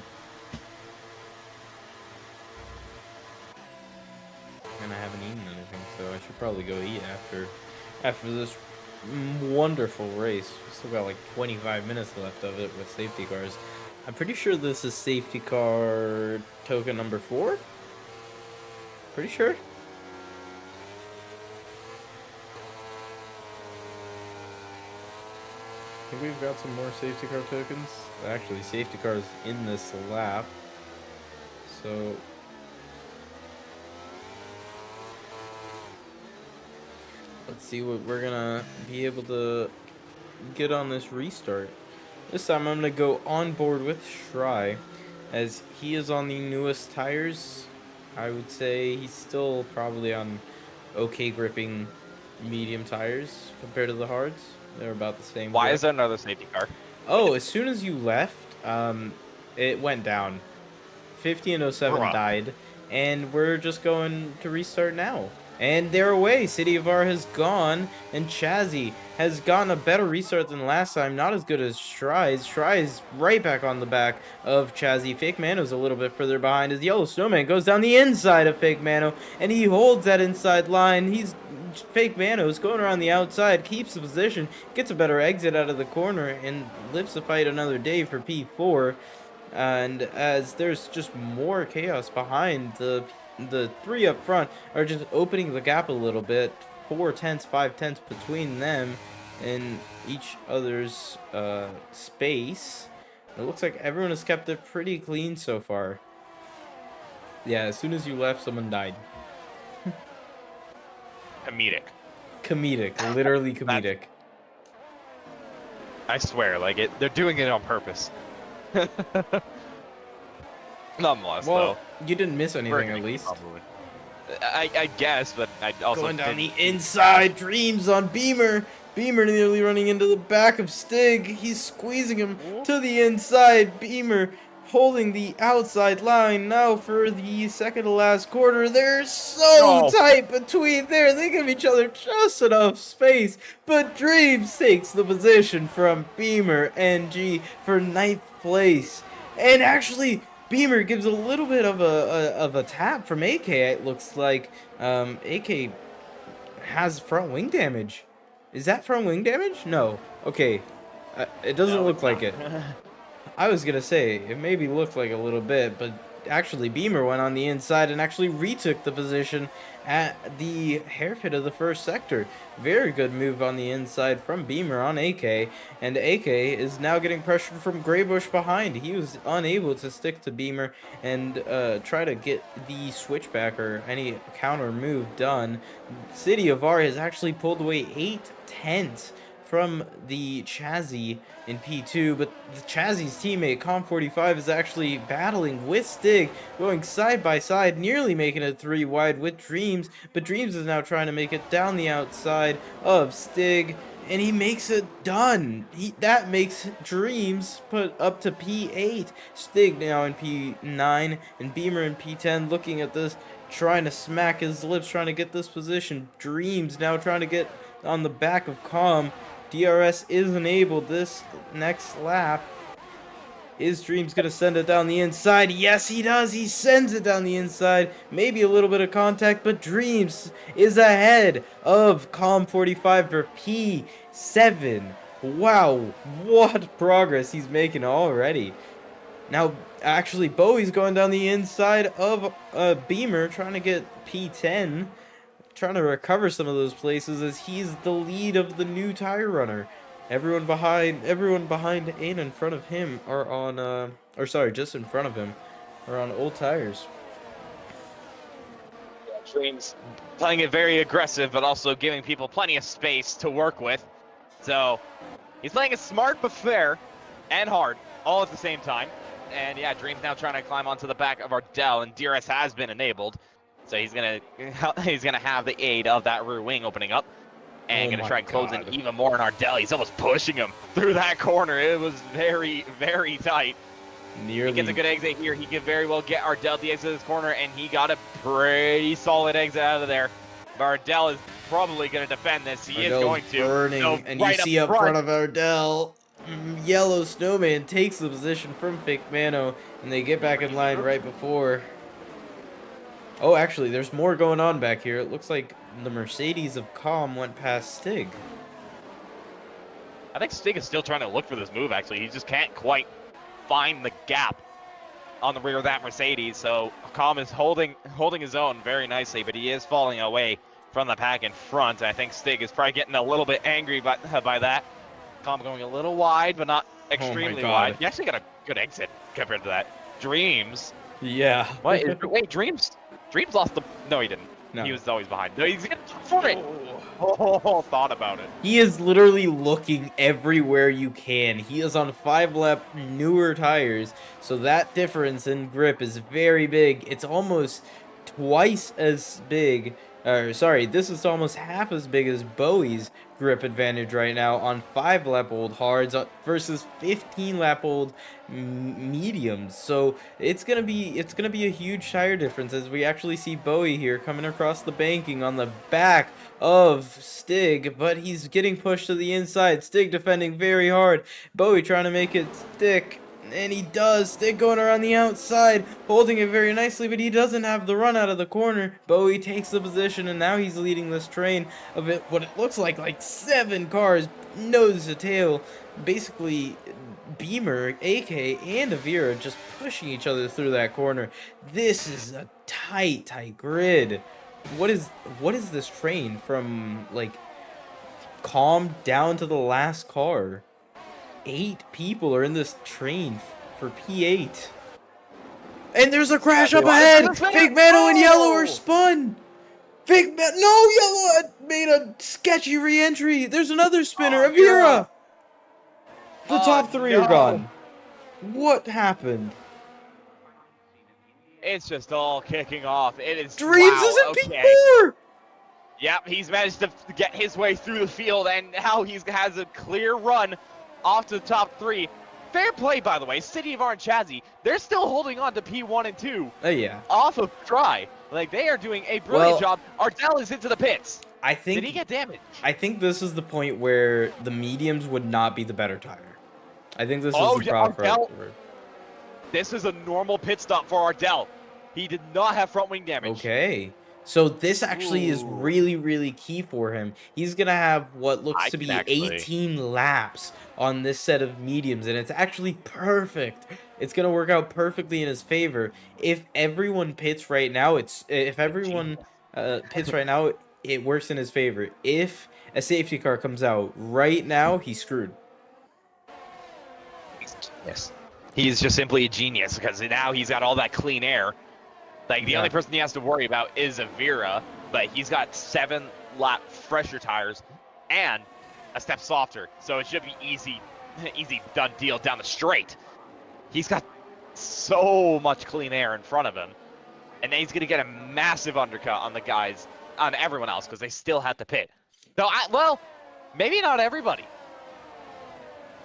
And I haven't eaten anything, so I should probably go eat after this wonderful race. We still got like 25 minutes left of it with safety cars. I'm pretty sure this is safety car token number 4. Pretty sure. I think we've got some more safety car tokens. Actually, safety cars in this lap. So let's see what we're gonna be able to get on this restart. This time I'm gonna go on board with Shry, as he is on the newest tires. I would say he's still probably on okay gripping medium tires compared to the hards. They're about the same. Why is there another safety car? Oh, as soon as you left, it went down. 50 and 07 died, and we're just going to restart now. And they're away. City of R has gone, and Chazzy has gotten a better restart than last time. Not as good as Shry's. Shry's right back on the back of Chazzy. Fake Mano's a little bit further behind as Yellow Snowman goes down the inside of Fake Mano, and he holds that inside line. Fake Mano's going around the outside, keeps the position, gets a better exit out of the corner, and lives to fight another day for P4. And as there's just more chaos behind, the 3 up front are just opening the gap a little bit. 4 tenths, 5 tenths between them in each other's space. It looks like everyone has kept it pretty clean so far. Yeah, as soon as you left, someone died. Comedic, literally comedic. I swear, like they're doing it on purpose. Nonetheless, well, you didn't miss anything at least. Probably. I guess, but I also going down the inside. Dreams on Beamer. Beamer nearly running into the back of Stig. He's squeezing him to the inside. Beamer holding the outside line now for the second to last quarter. They're so tight between there. They give each other just enough space. But Dreams takes the position from Beamer NG for 9th place. And actually, Beamer gives a little bit of a tap from AK. It looks like AK has front wing damage. Is that front wing damage? No. Okay. It doesn't look like it. I was gonna say, it maybe looked like a little bit, but actually Beamer went on the inside and actually retook the position at the hairpin of the first sector. Very good move on the inside from Beamer on AK, and AK is now getting pressured from Graybush behind. He was unable to stick to Beamer and try to get the switchback or any counter move done. City of R has actually pulled away 8 tenths from the Chazzy in P2, but the Chazzy's teammate Com45 is actually battling with Stig, going side by side, nearly making it 3 wide with Dreams, but Dreams is now trying to make it down the outside of Stig, and he makes it done. That makes Dreams put up to P8. Stig now in P9, and Beamer in P10, looking at this, trying to smack his lips, trying to get this position. Dreams now trying to get on the back of Com. DRS is enabled this next lap. Is Dreams going to send it down the inside? Yes, he does. He sends it down the inside. Maybe a little bit of contact, but Dreams is ahead of Com45 for P7. Wow, what progress he's making already. Now, actually, Bowie's going down the inside of Beamer, trying to get P10. Trying to recover some of those places as he's the lead of the new tire runner. Everyone behind and in front of him are on just in front of him are on old tires. Dreams playing it very aggressive, but also giving people plenty of space to work with. So he's playing it smart but fair and hard all at the same time. And yeah, Dreams now trying to climb onto the back of Ardell, and DRS has been enabled. So he's gonna have the aid of that rear wing opening up, and gonna try and close in even more on Ardell. He's almost pushing him through that corner. It was very, very tight. Nearly. He gets a good exit here. He could very well get Ardell the exit of this corner, and he got a pretty solid exit out of there. But Ardell is probably going to defend this. He is going to. Burning, So, and right you see up front of Ardell, Yellow Snowman takes the position from Fake Mano, and they get back in line right before. Oh, actually, there's more going on back here. It looks like the Mercedes of Calm went past Stig. I think Stig is still trying to look for this move, actually. He just can't quite find the gap on the rear of that Mercedes. So Calm is holding his own very nicely, but he is falling away from the pack in front. I think Stig is probably getting a little bit angry by that. Calm going a little wide, but not extremely wide. He actually got a good exit compared to that. Dreams. Yeah. What? Wait, Dreams lost the... No, he didn't. No. He was always behind. No, he's going to for it. Oh, thought about it. He is literally looking everywhere you can. He is on 5-lap newer tires, so that difference in grip is very big. It's almost twice as big. This is almost half as big as Bowie's grip advantage right now on 5-lap old hards versus 15-lap old mediums. So it's gonna be a huge tire difference as we actually see Bowie here coming across the banking on the back of Stig, but he's getting pushed to the inside. Stig defending very hard. Bowie trying to make it stick. And he does. Stig going around the outside, holding it very nicely, but he doesn't have the run out of the corner. Bowie takes the position, and now he's leading this train of what it looks like 7 cars, nose to tail. Basically, Beamer, AK, and Avira just pushing each other through that corner. This is a tight grid. What is this train from, Calm down to the last car? 8 people are in this train for P8. And there's a crash up ahead! Fake Mano and Yellow are spun! No, Yellow made a sketchy re-entry! There's another spinner, Avira! The top 3 are gone. What happened? It's just all kicking off. It is... Dreams is in P4! Yep, he's managed to get his way through the field, and now he has a clear run off to the top 3. Fair play, by the way. City of Orange Chazzy, they're still holding on to P1 and 2. Oh, yeah. Off of try. They are doing a brilliant job. Ardell is into the pits. Did he get damaged? I think this is the point where the mediums would not be the better tire. I think this is the problem. This is a normal pit stop for Ardell. He did not have front wing damage. Okay. So this actually is really key for him. He's going to have what looks to be 18 laps on this set of mediums, and it's actually perfect. It's going to work out perfectly in his favor. If everyone pits right now, it works in his favor. If a safety car comes out right now, he's screwed. Yes. He's just simply a genius because now he's got all that clean air. The only person he has to worry about is Avira, but he's got 7-lap fresher tires and a step softer, so it should be easy done deal down the straight. He's got so much clean air in front of him, and then he's going to get a massive undercut on everyone else because they still have to pit. Well, maybe not everybody.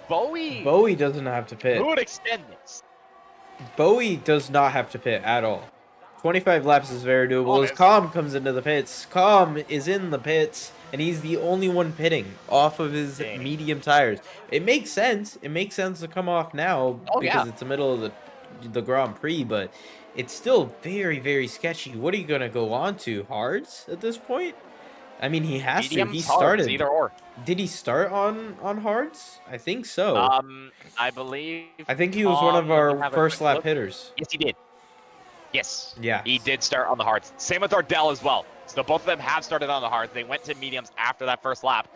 Bowie doesn't have to pit. Who would extend this? Bowie does not have to pit at all. 25 laps is very doable. As Calm comes into the pits. Calm is in the pits, and he's the only one pitting off of his medium tires. It makes sense. It makes sense to come off now because it's the middle of the Grand Prix, but it's still very sketchy. What are you going to go on to? Hards at this point? I mean, he has to. He started. Either or. Did he start on hards? I think so. I believe. I think he was one of our first lap hitters. Yes, he did. Yes. Yeah. He did start on the hards. Same with Ardell as well. So both of them have started on the hards. They went to mediums after that first lap,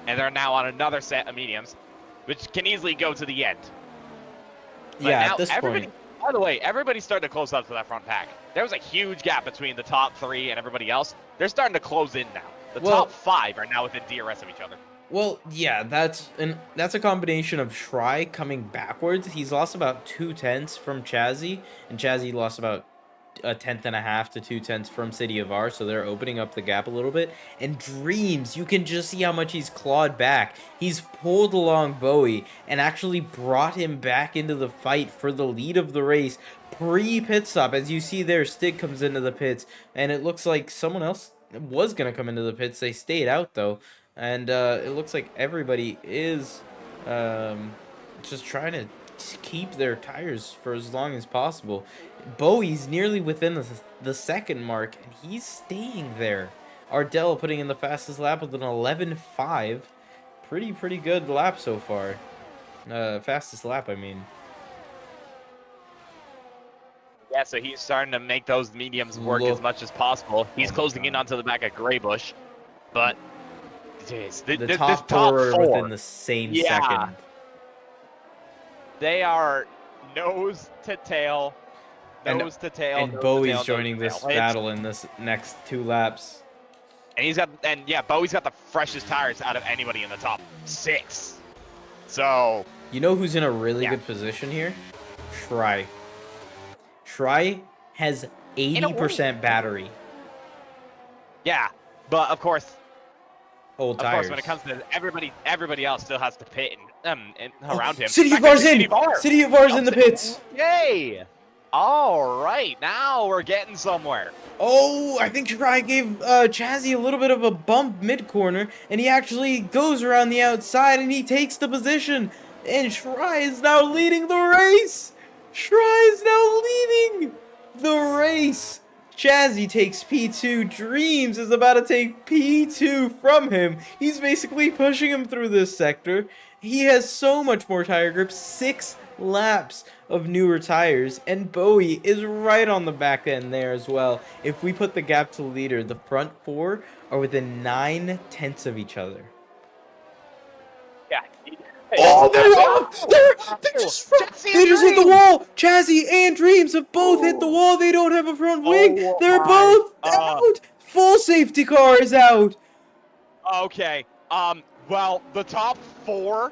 and they're now on another set of mediums, which can easily go to the end. But at this point. By the way, everybody's starting to close up to that front pack. There was a huge gap between the top 3 and everybody else. They're starting to close in now. The top 5 are now within DRS of each other. Well, yeah, that's a combination of Shry coming backwards. He's lost about 2 tenths from Chazzy, and Chazzy lost about a tenth and a half to 2/10 from City of R, so they're opening up the gap a little bit. And Dreams, you can just see how much he's clawed back. He's pulled along Bowie and actually brought him back into the fight for the lead of the race pre-pit stop. As you see there, Stig comes into the pits, and it looks like someone else was going to come into the pits. They stayed out, though, and it looks like everybody is just trying to keep their tires for as long as possible. Bowie's nearly within the second mark, and he's staying there. Ardell putting in the fastest lap with an 11.5. Pretty good lap so far. Fastest lap, I mean. Yeah, so he's starting to make those mediums work as much as possible. He's closing in onto the back of Graybush, but geez, the this top top four four within the same second. They are nose to tail, nose to tail. And Bowie's joining this battle in this next 2 laps. And Bowie's got the freshest tires out of anybody in the top 6. So you know who's in a really good position here? Try has 80% battery. Yeah, but of course, tires. When it comes to everybody else still has to pit and around him. City of R's in! City of R's in the pits! Yay! All right, now we're getting somewhere. Oh, I think Try gave Chazzy a little bit of a bump mid-corner, and he actually goes around the outside, and he takes the position. And Try is now leading the race! Try is now leading the race! Chazzy takes P2. Dreams is about to take P2 from him. He's basically pushing him through this sector. He has so much more tire grip. 6 laps of newer tires. And Bowie is right on the back end there as well. If we put the gap to the leader, the front 4 are within 9/10 of each other. Yeah. Oh, they just hit the wall. Chazzy and Dreams have both hit the wall. They don't have a front wing. They're both out. Full safety car is out. Okay. Well, the top 4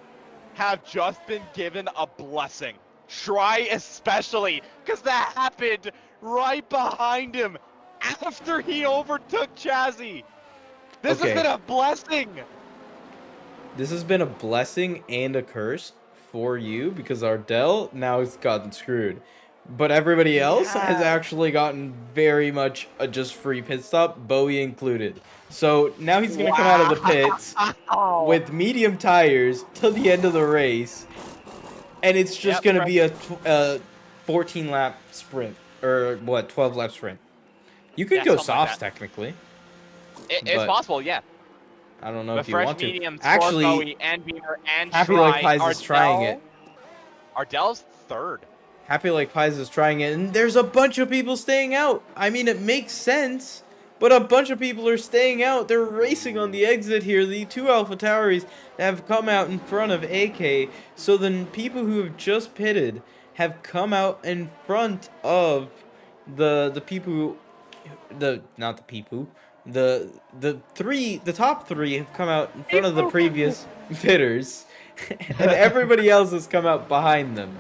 have just been given a blessing. Try especially, because that happened right behind him after he overtook Chazzy. This has been a blessing. This has been a blessing and a curse for you because Ardell now has gotten screwed. But everybody else has actually gotten very much a just free pit stop, Bowie included. So now he's going to come out of the pits with medium tires till the end of the race. And it's just going to be a 14-lap sprint. Or, 12-lap sprint. You could go softs, technically. It's possible, yeah. I don't know if you want to. Mediums Actually, Bowie and Beamer and Happy Like Pies is trying it. Ardell's 3rd. Happy Like Pies is trying it, and there's a bunch of people staying out. I mean, it makes sense, but a bunch of people are staying out. They're racing on the exit here. The 2 Alpha Tauris have come out in front of AK, so the people who have just pitted have come out in front of the people who, the top 3 have come out in front of the previous pitters, and everybody else has come out behind them.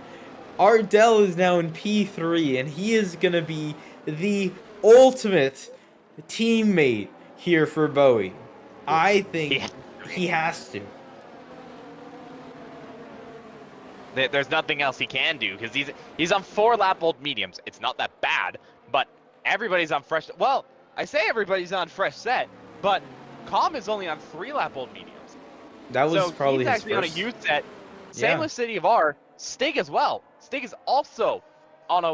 Ardell is now in P3, and he is going to be the ultimate teammate here for Bowie. I think he has to. There's nothing else he can do because he's on 4-lap-old mediums. It's not that bad, but everybody's on fresh. Well, I say everybody's on fresh set, but Com is only on 3-lap-old mediums. That was probably he's his actually first. On a youth set. Same with City of R. Stig as well. Stig is also on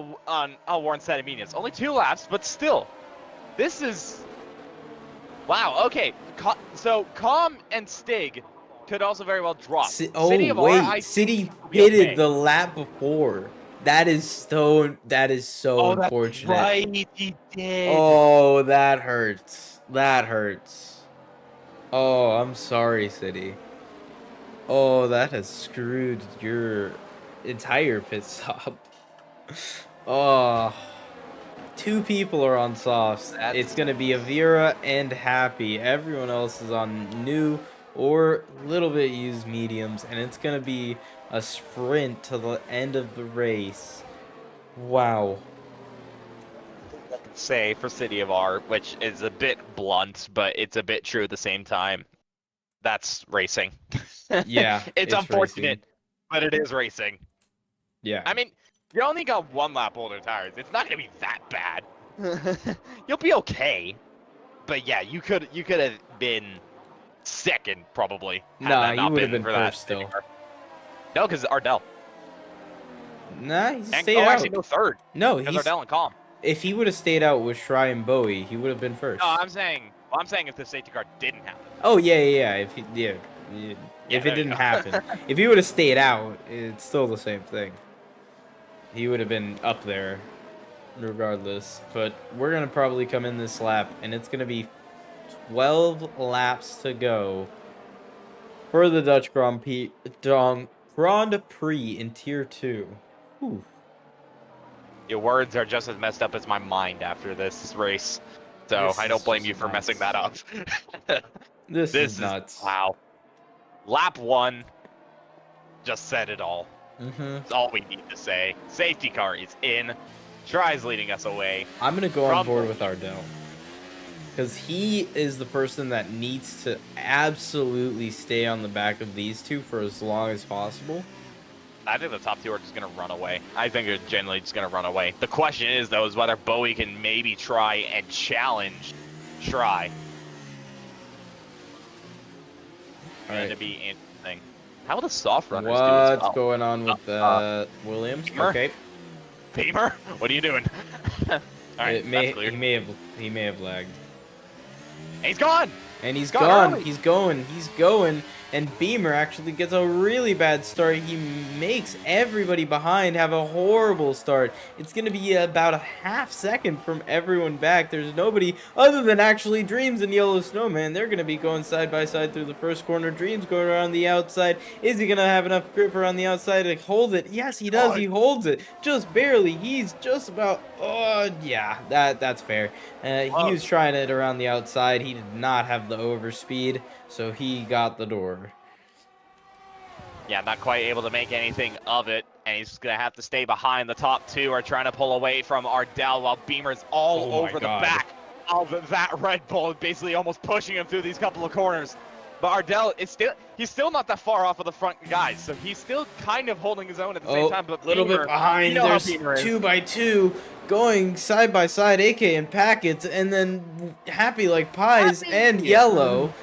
a worn set of mediums. Only 2 laps, but still, this is wow. Okay, so Com and Stig could also very well drop. City pitted the lap before. That is so unfortunate. That's right, he did. Oh, that hurts. That hurts. Oh, I'm sorry, City. Oh, that has screwed your entire pit stop. Oh, 2 people are on softs. It's going to be Avira and Happy. Everyone else is on new or little bit used mediums, and it's going to be a sprint to the end of the race. Wow. say for City of R, which is a bit blunt, but it's a bit true at the same time. That's racing. Yeah, it's unfortunate, but it is racing. Yeah. I mean, you only got 1 lap older tires. It's not gonna be that bad. You'll be okay. But yeah, you could have been second probably. Nah, you would have been first still. No, because Ardell. Nah, he stayed out. Actually, no, third. No, Because he's Ardell and Calm. if he would have stayed out with Shry and Bowie, he would have been first. No, I'm saying if the safety car didn't happen. Oh yeah. If it didn't happen, if he would have stayed out, it's still the same thing. He would have been up there, regardless. But we're gonna probably come in this lap, and it's gonna be 12 laps to go for the Dutch Grand Prix in Tier 2. Whew. Your words are just as messed up as my mind after this race. So I don't blame you for messing that up. This is nuts. Wow. Lap 1 just said it all. That's all we need to say. Safety car is in. Shry's leading us away. I'm going to go on board with Ardell. Because he is the person that needs to absolutely stay on the back of these two for as long as possible. I think the top 2 are just going to run away. I think they're generally just going to run away. The question is, though, is whether Bowie can maybe try and challenge Shry. Going to be interesting. How will the soft runners do as well? What's going on with Williams? Beamer? Okay. Beamer? What are you doing? All right, that's clear. He may have lagged. And he's gone! And he's gone. He's going. And Beamer actually gets a really bad start. He makes everybody behind have a horrible start. It's going to be about a half second from everyone back. There's nobody other than actually Dreams and Yellow Snowman. They're going to be going side by side through the first corner. Dreams going around the outside. Is he going to have enough grip around the outside to hold it? Yes, he does. He holds it. Just barely. He's just about... Oh, yeah, that's fair. He was trying it around the outside. He did not have the overspeed, so he got the door. Yeah, not quite able to make anything of it, and he's going to have to stay behind. The top 2 are trying to pull away from Ardell while Beamer's all over the back of that Red Bull, basically almost pushing him through these couple of corners. But Ardell is he's still not that far off of the front guys, so he's still kind of holding his own at the same time. But a little bit behind. You know, there's 2 by 2 going side by side, AK and Packets, and then Happy Like Pies and Yellow.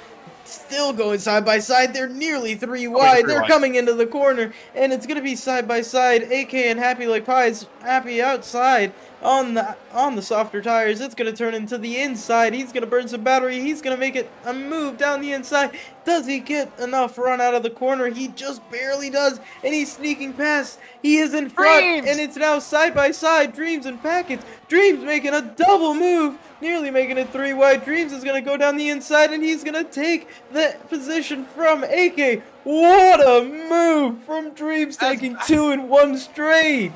Still going side by side. They're nearly 3 wide. They're coming into the corner, and it's gonna be side by side. AK and Happy Like Pies. Happy outside on the softer tires. It's gonna turn into the inside. He's gonna burn some battery. He's gonna make it a move down the inside. Does he get enough run out of the corner? He just barely does, and he's sneaking past. He is in front, and it's now side by side. Dreams and Packets. Dreams making a double move. Nearly making it 3 wide. Dreams is going to go down the inside, and he's going to take the position from AK. What a move from Dreams, taking 2 in 1 straight.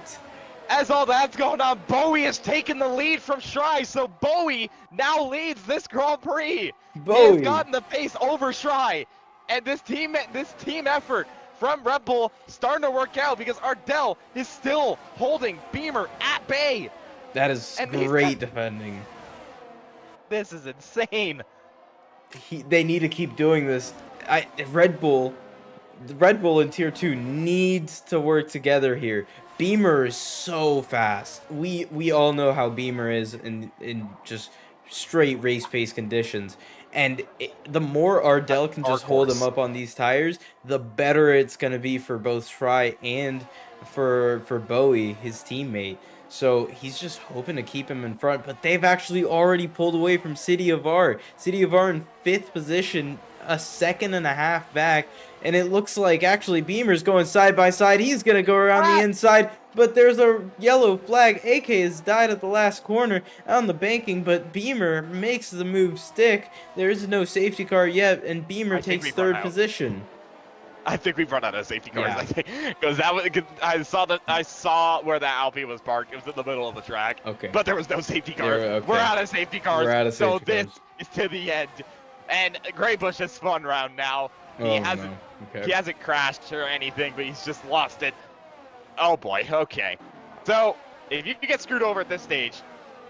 As all that's going on, Bowie has taken the lead from Shry, so Bowie now leads this Grand Prix. He has gotten the pace over Shry, and this team effort from Red Bull starting to work out because Ardell is still holding Beamer at bay. That is great defending. This is insane. They need to keep doing this. Red Bull in Tier 2 needs to work together here. Beamer is so fast. We all know how Beamer is in just straight race pace conditions. And the more Ardell can just hold him up on these tires, the better it's going to be for both Shry and for Bowie, his teammate. So he's just hoping to keep him in front, but they've actually already pulled away from City of R. City of R in 5th position, a second and a half back, and it looks like actually Beamer's going side by side. He's going to go around the inside, but there's a yellow flag. AK has died at the last corner on the banking, but Beamer makes the move stick. There is no safety car yet, and Beamer takes 3rd position. I think we've run out of safety cars. I think because I saw where that Alpine was parked. It was in the middle of the track. Okay. But there was no safety cars. We're out of safety cars. So this is to the end. And Greybush has spun round now. He hasn't crashed or anything, but he's just lost it. Oh boy. Okay. So if you get screwed over at this stage,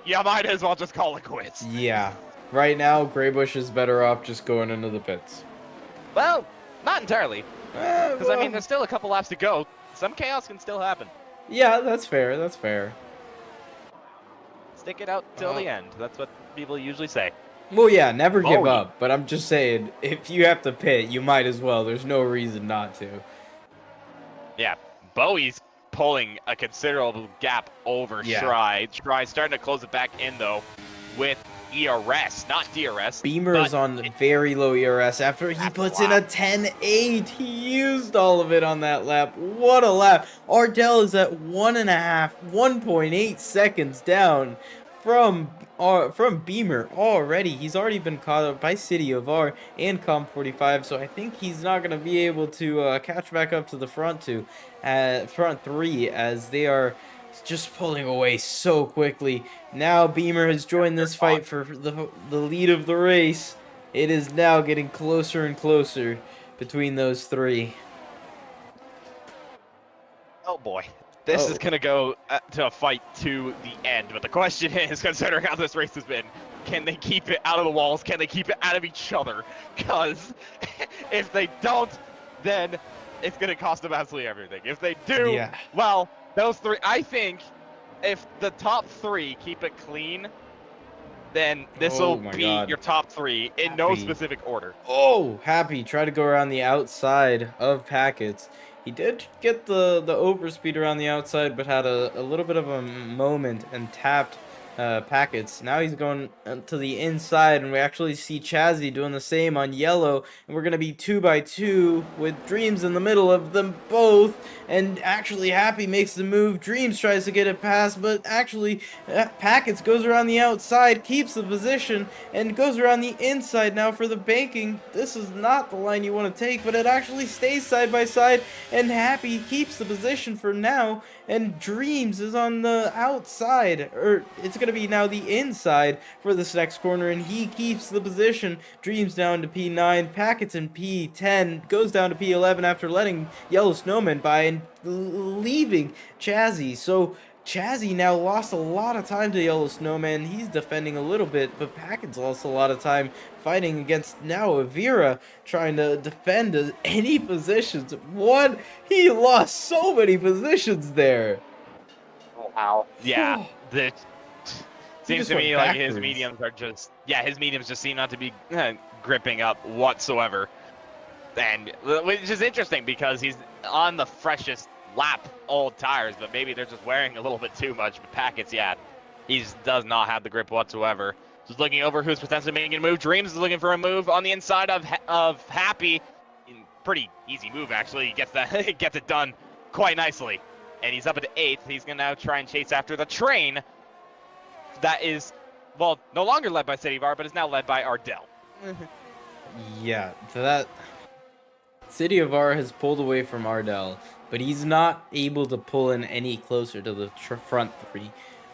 you might as well just call it quits. Yeah. Right now, Graybush is better off just going into the pits. Well, not entirely. Because, I mean, Well, there's still a couple laps to go. Some chaos can still happen. yeah, that's fair. That's fair. Stick it out till the end. That's what people usually say. Well, yeah, never give Bowie. up. But I'm just saying, if you have to pit, you might as well. There's no reason not to. Yeah, Bowie's pulling a considerable gap over Yeah. Shry. Shry's starting to close it back in, though, with ERS, not DRS. Beamer but is on very low ERS after he puts in a 10.8. He used all of it on that lap. What a lap. Ardell is at 1.8 seconds down from Beamer already. He's already been caught up by City of R and Com45, so I think he's not going to be able to catch back up to the front three, as they are just pulling away so quickly. Now Beamer has joined this fight for the lead of the race. It is now getting closer and closer between those three. Oh boy, this is gonna go to a fight to the end. But the question is, considering how this race has been, can they keep it out of the walls? Can they keep it out of each other? Because if they don't, then it's gonna cost them absolutely everything. If they do, Yeah. well, those three, I think, if the top three keep it clean, then this will my be God. your top three in no Happy. specific order. Oh, Happy tried to go around the outside of Packets. He did get the overspeed around the outside, but had a little bit of a moment and tapped Packets. Now he's going to the inside, and we actually see Chazzy doing the same on yellow, and we're going to be 2x2 with Dreams in the middle of them both, and actually Happy makes the move. Dreams tries to get it past, but actually Packets goes around the outside, keeps the position, and goes around the inside now for the banking. This is not the line you want to take, but it actually stays side by side, and Happy keeps the position for now, and Dreams is on the outside, or it's going to be now the inside for this next corner, and he keeps the position. Dreams down to P9, Packets in P10, goes down to P11 after letting Yellow Snowman by and leaving Chazzy. So Chazzy now lost a lot of time to Yellow Snowman. He's defending a little bit, but Packets lost a lot of time fighting against now Avira, trying to defend any positions. He lost so many positions there. Wow. Yeah. Seems just to me went like his backwards. mediums are just, his mediums just seem not to be gripping up whatsoever. And which is interesting because he's on the freshest lap old tires, but maybe they're just wearing a little bit too much. But Packets, he does not have the grip whatsoever. Just looking over who's potentially making a move. Dreams is looking for a move on the inside of Happy. Pretty easy move actually. He gets that gets it done quite nicely. And he's up at 8th. He's gonna now try and chase after the train. That is, well, no longer led by City of R, but is now led by Ardell. Yeah, so that City of R has pulled away from Ardell, but he's not able to pull in any closer to the front three.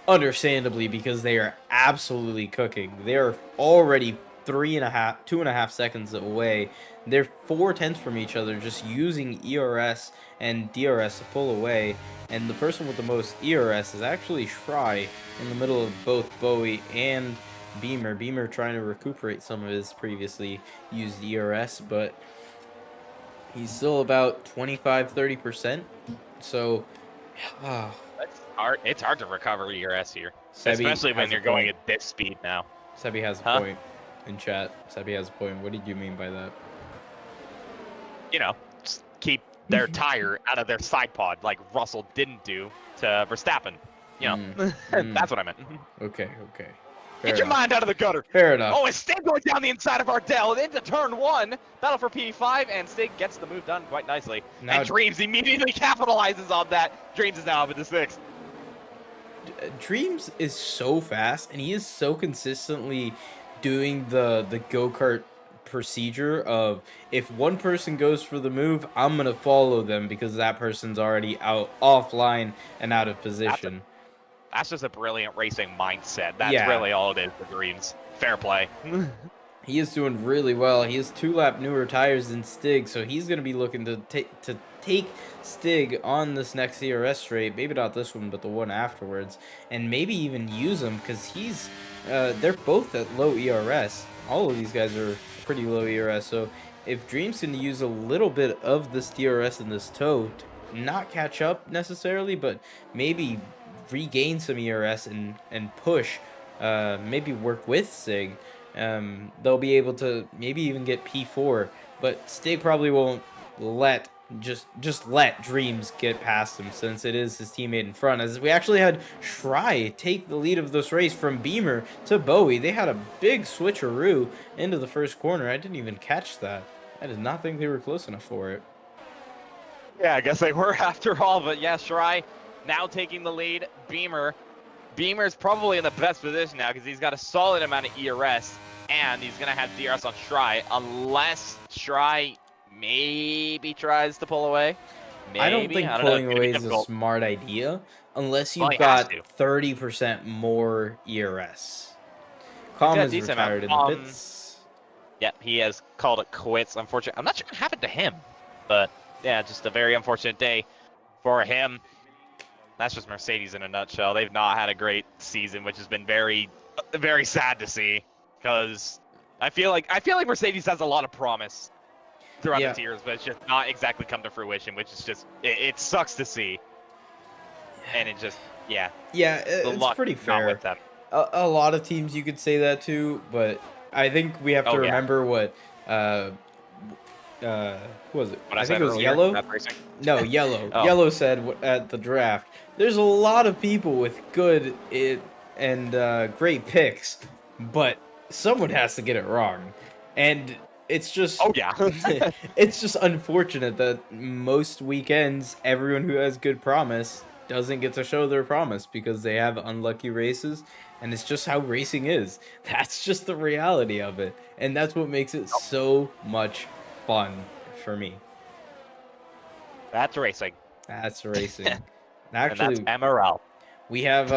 Understandably, because they are absolutely cooking. They are already 2.5 seconds away. They're 4/10 from each other, just using ERS and DRS to pull away. And the person with the most ERS is actually Shry in the middle of both Bowie and Beamer. Beamer trying to recuperate some of his previously used ERS, but he's still about 25-30%. So, It's hard to recover ERS here, Sebi especially when has a you're going point. at this speed now. Sebi has a point in chat. Sebi has a point. What did you mean by that? Just keep their tire out of their side pod like Russell didn't do to Verstappen. That's what I meant. Okay. Get your mind out of the gutter. Fair enough. Oh, it's Stig going down the inside of Ardell into turn 1. Battle for P5, and Stig gets the move done quite nicely. Now, and Dreams immediately capitalizes on that. Dreams is now up into 6th. Dreams is so fast, and he is so consistently doing the go-kart procedure of, if one person goes for the move, I'm gonna follow them because that person's already offline and out of position. That's just a brilliant racing mindset. That's really all it is for Dreams. Fair play. He is doing really well. He has 2-lap newer tires than Stig, so he's going to be looking to take Stig on this next ERS straight. Maybe not this one, but the one afterwards, and maybe even use him because they're both at low ERS. All of these guys are pretty low ERS, so if Dream's going to use a little bit of this DRS in this tow, to not catch up necessarily, but maybe regain some ERS and push, maybe work with Stig. They'll be able to maybe even get P4, but Stig probably won't let let Dreams get past him since it is his teammate in front. As we actually had Shry take the lead of this race from Beamer to Bowie. They had a big switcheroo into the first corner. I didn't even catch that. I did not think they were close enough for it. Yeah, I guess they were after all, but yeah, Shry now taking the lead. Beamer's probably in the best position now because he's got a solid amount of ERS, and he's going to have DRS on Shry, unless Shry maybe tries to pull away. Maybe. I don't think pulling away is a smart idea unless you've got 30% more ERS. Calm is retired in the pits. Yeah, he has called it quits, unfortunately. I'm not sure what happened to him, but yeah, just a very unfortunate day for him. That's just Mercedes in a nutshell. They've not had a great season, which has been very, very sad to see. Because I feel like Mercedes has a lot of promise throughout the tiers, but it's just not exactly come to fruition, which is just it sucks to see. And it just it's pretty fair. A lot of teams you could say that to, but I think we have to remember what who was it? I think it was Yellow. No, Yellow. Yellow said at the draft, there's a lot of people with good and great picks, but someone has to get it wrong. And it's just it's just unfortunate that most weekends everyone who has good promise doesn't get to show their promise because they have unlucky races, and it's just how racing is. That's just the reality of it, and that's what makes it so much fun for me. That's racing. That's racing. Actually, and that's MRL. We have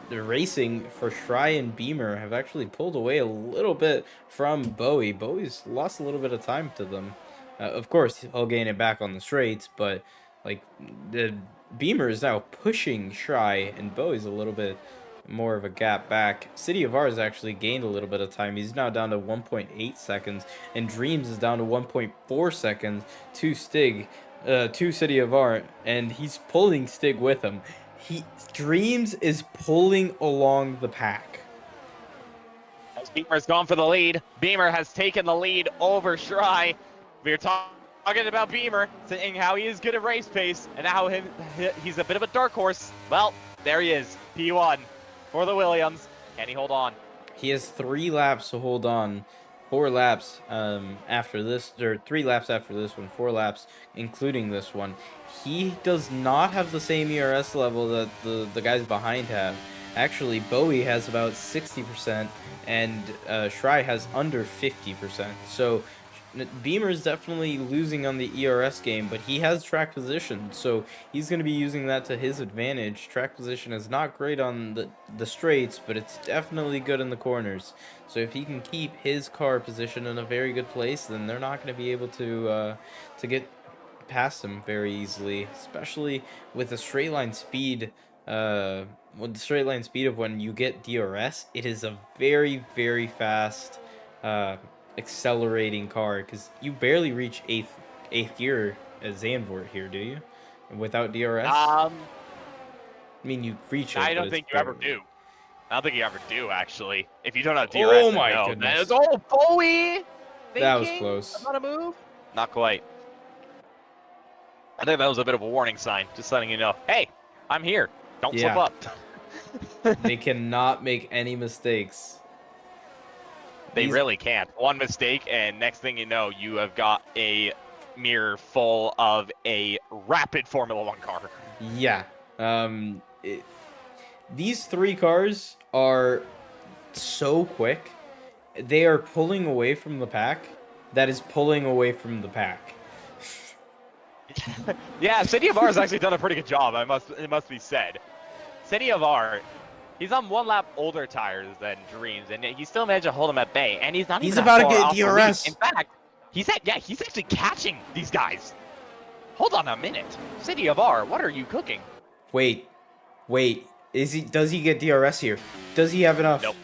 the racing for Shry and Beamer have actually pulled away a little bit from Bowie. Bowie's lost a little bit of time to them. Of course, he'll gain it back on the straights, but like the Beamer is now pushing Shry, and Bowie's a little bit more of a gap back. City of R has actually gained a little bit of time. He's now down to 1.8 seconds, and Dreams is down to 1.4 seconds to Stig, to City of R, and he's pulling Stig with him. Dreams is pulling along the pack. As Beamer's gone for the lead. Beamer has taken the lead over Shry. We were talking about Beamer, saying how he is good at race pace, and how he's a bit of a dark horse. Well, there he is, P1 for the Williams. Can he hold on? He has 3 laps to hold on. 4 laps after this, or 3 laps after this one, 4 laps including this one. He does not have the same ERS level that the guys behind have. Actually, Bowie has about 60%, and Shry has under 50%. So Beamer is definitely losing on the ERS game, but he has track position, so he's going to be using that to his advantage. Track position is not great on the straights, but it's definitely good in the corners. So if he can keep his car position in a very good place, then they're not going to be able to get past him very easily, especially with the straight line speed. With the straight line speed of when you get DRS, it is a very, very fast accelerating car, because you barely reach eighth gear as Zandvoort here, do you? Without DRS? I mean, you reach it. I don't think you ever do. I don't think you ever do, actually. If you don't have DRS, oh my goodness! Bowie! That was close. Not a move? Not quite. I think that was a bit of a warning sign, just letting you know, hey, I'm here. Don't slip up. They cannot make any mistakes. They really can't. One mistake, and next thing you know, you have got a mirror full of a rapid Formula 1 car. Yeah. These 3 cars are so quick. They are pulling away from the pack. That is pulling away from the pack. Yeah, City of R has actually done a pretty good job. It must be said. City of R He's on 1 lap older tires than Dreams, and he still managed to hold him at bay. And he's not He's even about that to far get off the lead. DRS. In fact, he's actually catching these guys. Hold on a minute, City of R, what are you cooking? Wait. Does he get DRS here? Does he have enough? Nope,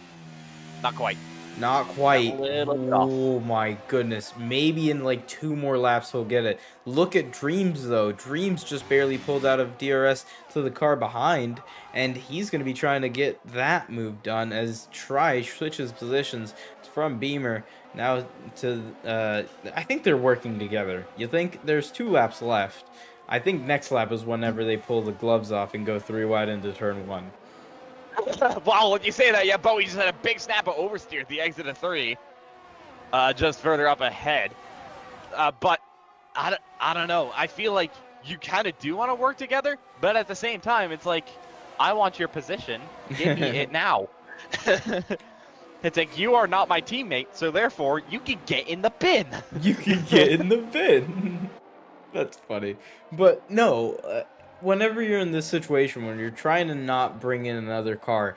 not quite. Not quite. A little bit off. Oh my goodness. Maybe in like 2 more laps he'll get it. Look at Dreams though. Dreams just barely pulled out of DRS to the car behind. And he's going to be trying to get that move done as Try switches positions from Beamer now to... I think they're working together. You think there's 2 laps left. I think next lap is whenever they pull the gloves off and go 3 wide into turn 1. Wow, when you say that, yeah, Bowie just had a big snap of oversteer at the exit of 3, just further up ahead. But I don't know. I feel like you kind of do want to work together, but at the same time, it's like, I want your position. Give me it now. It's like, you are not my teammate, so therefore, you can get in the bin. You can get in the bin. That's funny. But no, whenever you're in this situation, when you're trying to not bring in another car,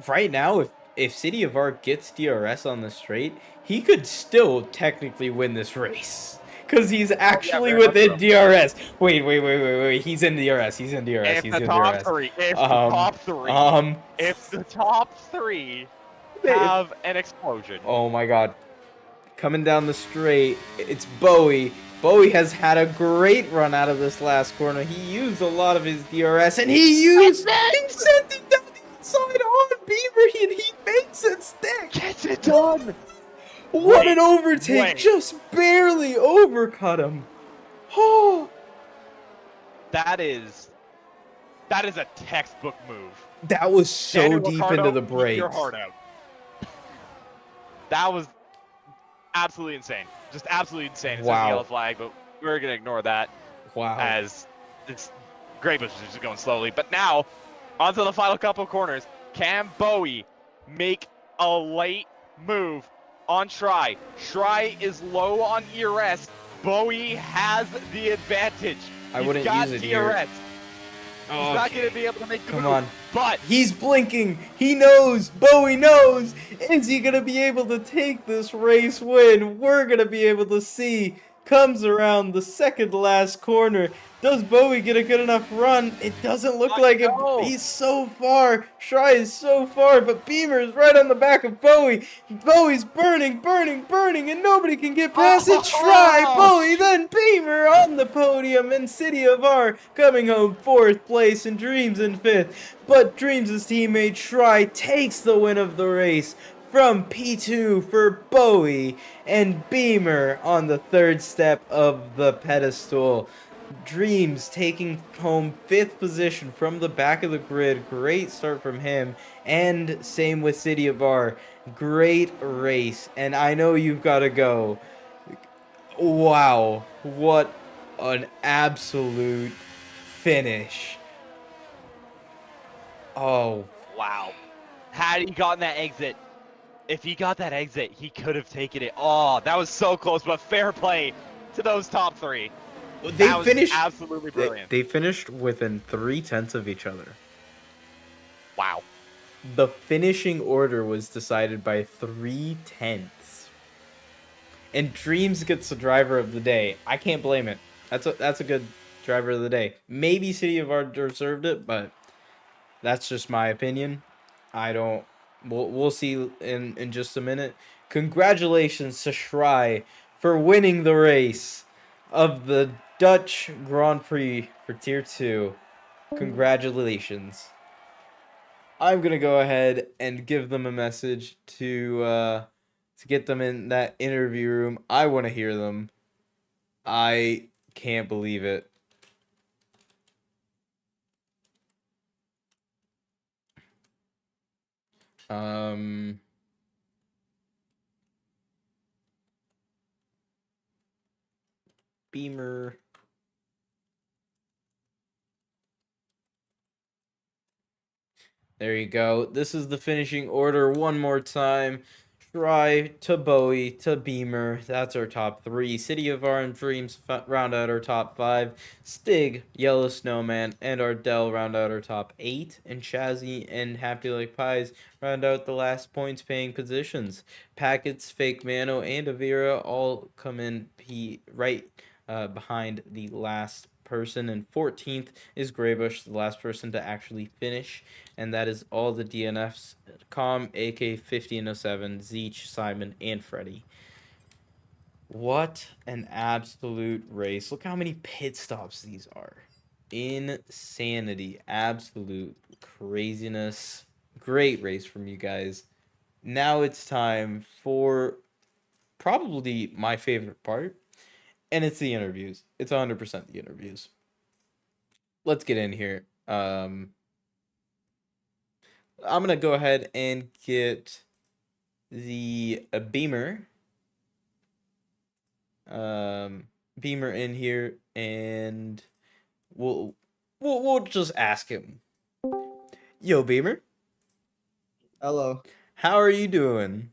right now, if City of Arc gets DRS on the straight, he could still technically win this race. Because he's actually within DRS. Wait. He's in DRS. He's in DRS. If He's the in top DRS. 3, if the top three have an explosion. Oh my god. Coming down the straight, it's Bowie. Bowie has had a great run out of this last corner. He used a lot of his DRS, and he sent him down the inside on Beaver, and he makes it stick. Gets it done. What an overtake! Just barely overcut him. Oh, that is a textbook move. That was so Daniel deep Ricciardo, into the brakes. Your heart out. That was absolutely insane. Just absolutely insane. It's a yellow flag, but we're going to ignore that. Wow. As it's Gray Bush is just going slowly. But now, onto the final couple corners. Can Bowie make a late move on Try? Try is low on ERS. Bowie has the advantage. I wouldn't use it here. He's not going to be able to make the move. Come on. But he's blinking. He knows. Bowie knows. Is he going to be able to take this race win? We're going to be able to see. Comes around the second last corner. Does Bowie get a good enough run? It doesn't look like it. He's so far. Try is so far, but Beamer is right on the back of Bowie. Bowie's burning, and nobody can get past it. Try, Bowie, then Beamer on the podium, and City of R coming home 4th place, and Dreams in 5th. But Dreams' teammate Try takes the win of the race from P2 for Bowie, and Beamer on the 3rd step of the pedestal. Dreams taking home 5th position from the back of the grid. Great start from him. And same with City of R. Great race. And I know you've got to go. Wow. What an absolute finish. Oh. Wow. Had he gotten that exit, if he got that exit, he could have taken it. Oh, that was so close, but fair play to those top 3. They finished absolutely brilliant. They finished within 3/10 of each other. Wow. The finishing order was decided by 3/10. And Dreams gets the driver of the day. I can't blame it. That's a good driver of the day. Maybe City of Art deserved it, but that's just my opinion. I don't. We'll see in just a minute. Congratulations to Schrei for winning the race of the Dutch Grand Prix for Tier 2. Congratulations. I'm going to go ahead and give them a message to get them in that interview room. I want to hear them. I can't believe it. Beamer. There you go. This is the finishing order one more time. Dry to Bowie to Beamer. That's our top three. City of Orange Dreams round out our top five. Stig, Yellow Snowman, and Ardell round out our top eight. And Shazzy and Happy Like Pies round out the last points paying positions. Packets, Fake Mano, and Avira all come in right behind the last person. And 14th is Graybush, the last person to actually finish. And that is all the DNFs. Com, AK 1507, Zeech, Simon, and Freddy. What an absolute race. Look how many pit stops these are. Insanity. Absolute craziness. Great race from you guys. Now it's time for probably my favorite part, and it's the interviews. It's 100% the interviews. Let's get in here. I'm going to go ahead and get the Beamer Beamer in here, and we'll just ask him. Yo, Beamer, Hello. how are you doing?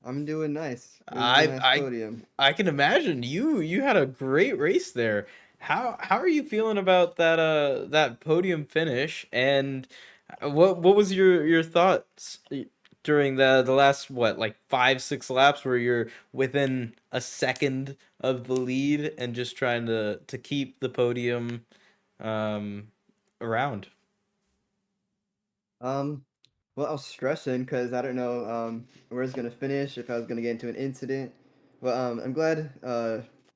I'm doing nice. It was a nice podium. I can imagine you had a great race there. How are you feeling about that podium finish, and what was your thoughts during the last like 5-6 laps where you're within a second of the lead and just trying to keep the podium around? Well, I was stressing because I don't know where it's gonna finish, if I was gonna get into an incident. But I'm glad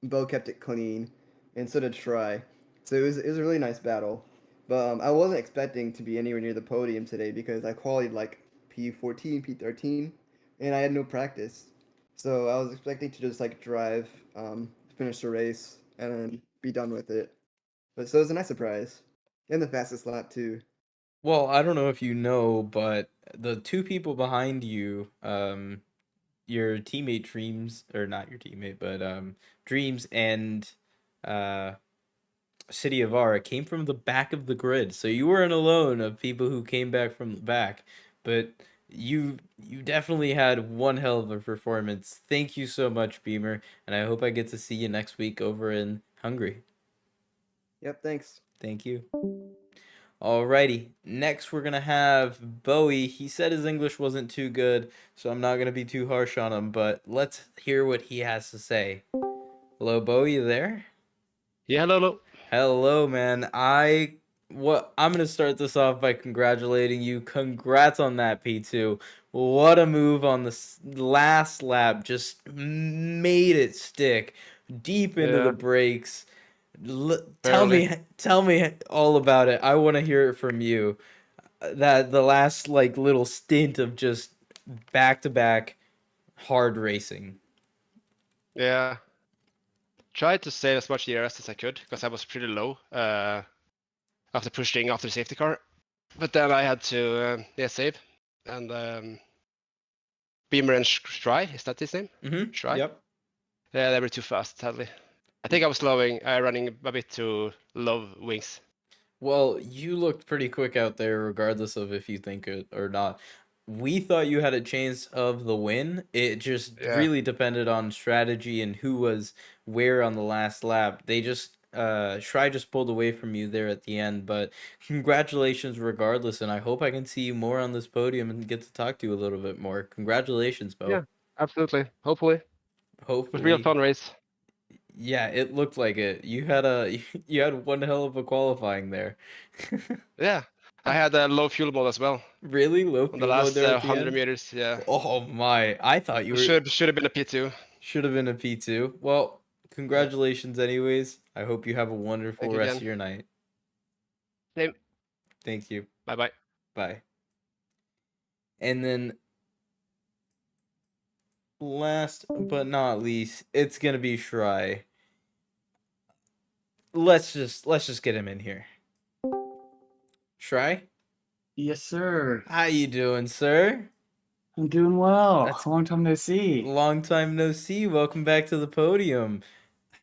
Bo kept it clean, and so did Try. So it was a really nice battle. But I wasn't expecting to be anywhere near the podium today because I qualified like P14, P13, and I had no practice. So I was expecting to just like drive, finish the race, and then be done with it. But so it was a nice surprise, and the fastest lap too. Well, I don't know if you know, but the two people behind you, your teammate Dreams, or not your teammate, but Dreams and uh, City of Ara came from the back of the grid. So you weren't alone of people who came back from the back, but you definitely had one hell of a performance. Thank you so much, Beamer, and I hope I get to see you next week over in Hungary. Yep, thanks. Thank you. Alrighty, next we're gonna have Bowie. He said his English wasn't too good, so I'm not gonna be too harsh on him, but let's hear what he has to say. Hello, Bowie, you there? Yeah, hello. Hello, man. I'm gonna start this off by congratulating you. Congrats on that P2. What a move on the last lap. Just made it stick deep into the Yeah. brakes. Tell me all about it. I want to hear it from you. That the last like little stint of just back to back hard racing. Yeah. Tried to save as much ERS as I could because I was pretty low after pushing after the safety car. But then I had to save. And Beamer and Stry, is that his name? Mm-hmm. Stry? Yep. Yeah, they were too fast, sadly. I think I was running a bit too low wings. Well, you looked pretty quick out there, regardless of if you think it or not. We thought you had a chance of the win. It just Yeah. really depended on strategy and who was where on the last lap. They just Shry just pulled away from you there at the end, but congratulations regardless, and I hope I can see you more on this podium and get to talk to you a little bit more. Congratulations, Bo. Yeah, absolutely. Hopefully. It was a real Hopefully. fun race. Yeah, it looked like it. You had you had one hell of a qualifying there. Yeah. I had a low fuel mode as well Really low on the fuel mode last there at the 100 end? meters. Yeah. Oh my! I thought you were Should have been a P2. should have been a P2. Well, congratulations anyways. I hope you have a wonderful Thank you rest again. of your night. Same. Thank you. Bye-bye. Bye. And then last but not least, it's gonna be Shry. Let's just get him in here. Shry, Yes, sir. how you doing, sir? I'm doing well. That's- Long time no see. Long time no see. Welcome back to the podium.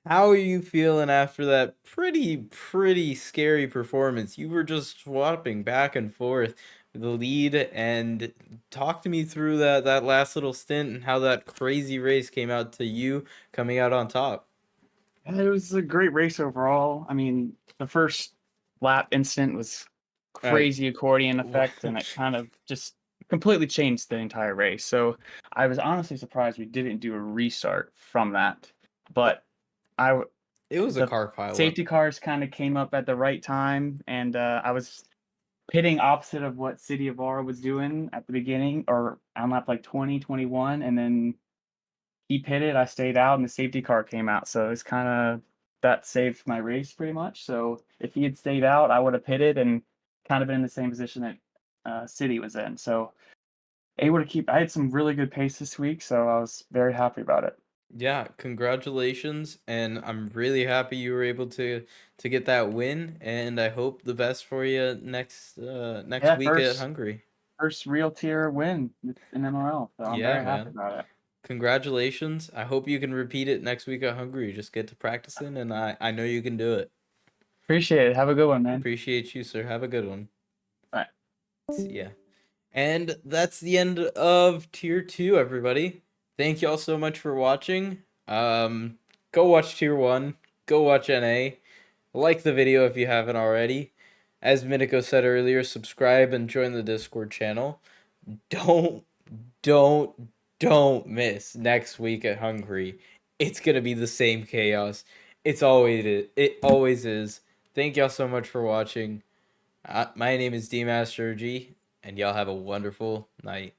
How are you feeling after that pretty scary performance? You were just swapping back and forth the lead and talk to me through that last little stint and how that crazy race came out to you coming out on top. It was a great race overall. I mean, the first lap incident was crazy accordion effect, and it kind of just completely changed the entire race. So I was honestly surprised we didn't do a restart from that. But It was a the car pileup. safety cars kind of came up at the right time, and I was pitting opposite of what City of Aura was doing at the beginning, or on lap like 20, 21, and then he pitted, I stayed out, and the safety car came out. So it's kind of that saved my race pretty much. So if he had stayed out, I would have pitted and kind of been in the same position that City was in. So able to keep. I had some really good pace this week, so I was very happy about it. Yeah, congratulations, and I'm really happy you were able to get that win, and I hope the best for you next week at Hungary. First real tier win in MRL, so I'm very happy about it. Congratulations. I hope you can repeat it next week at Hungary. Just get to practicing, and I know you can do it. Appreciate it. Have a good one, man. Appreciate you, sir. Have a good one. Bye. Yeah. And that's the end of Tier 2, everybody. Thank you all so much for watching. Go watch Tier 1. Go watch NA. Like the video if you haven't already. As Miniko said earlier, subscribe and join the Discord channel. Don't miss next week at Hungary. It's gonna be the same chaos. It always is. Thank y'all so much for watching. My name is DMasterOG, and y'all have a wonderful night.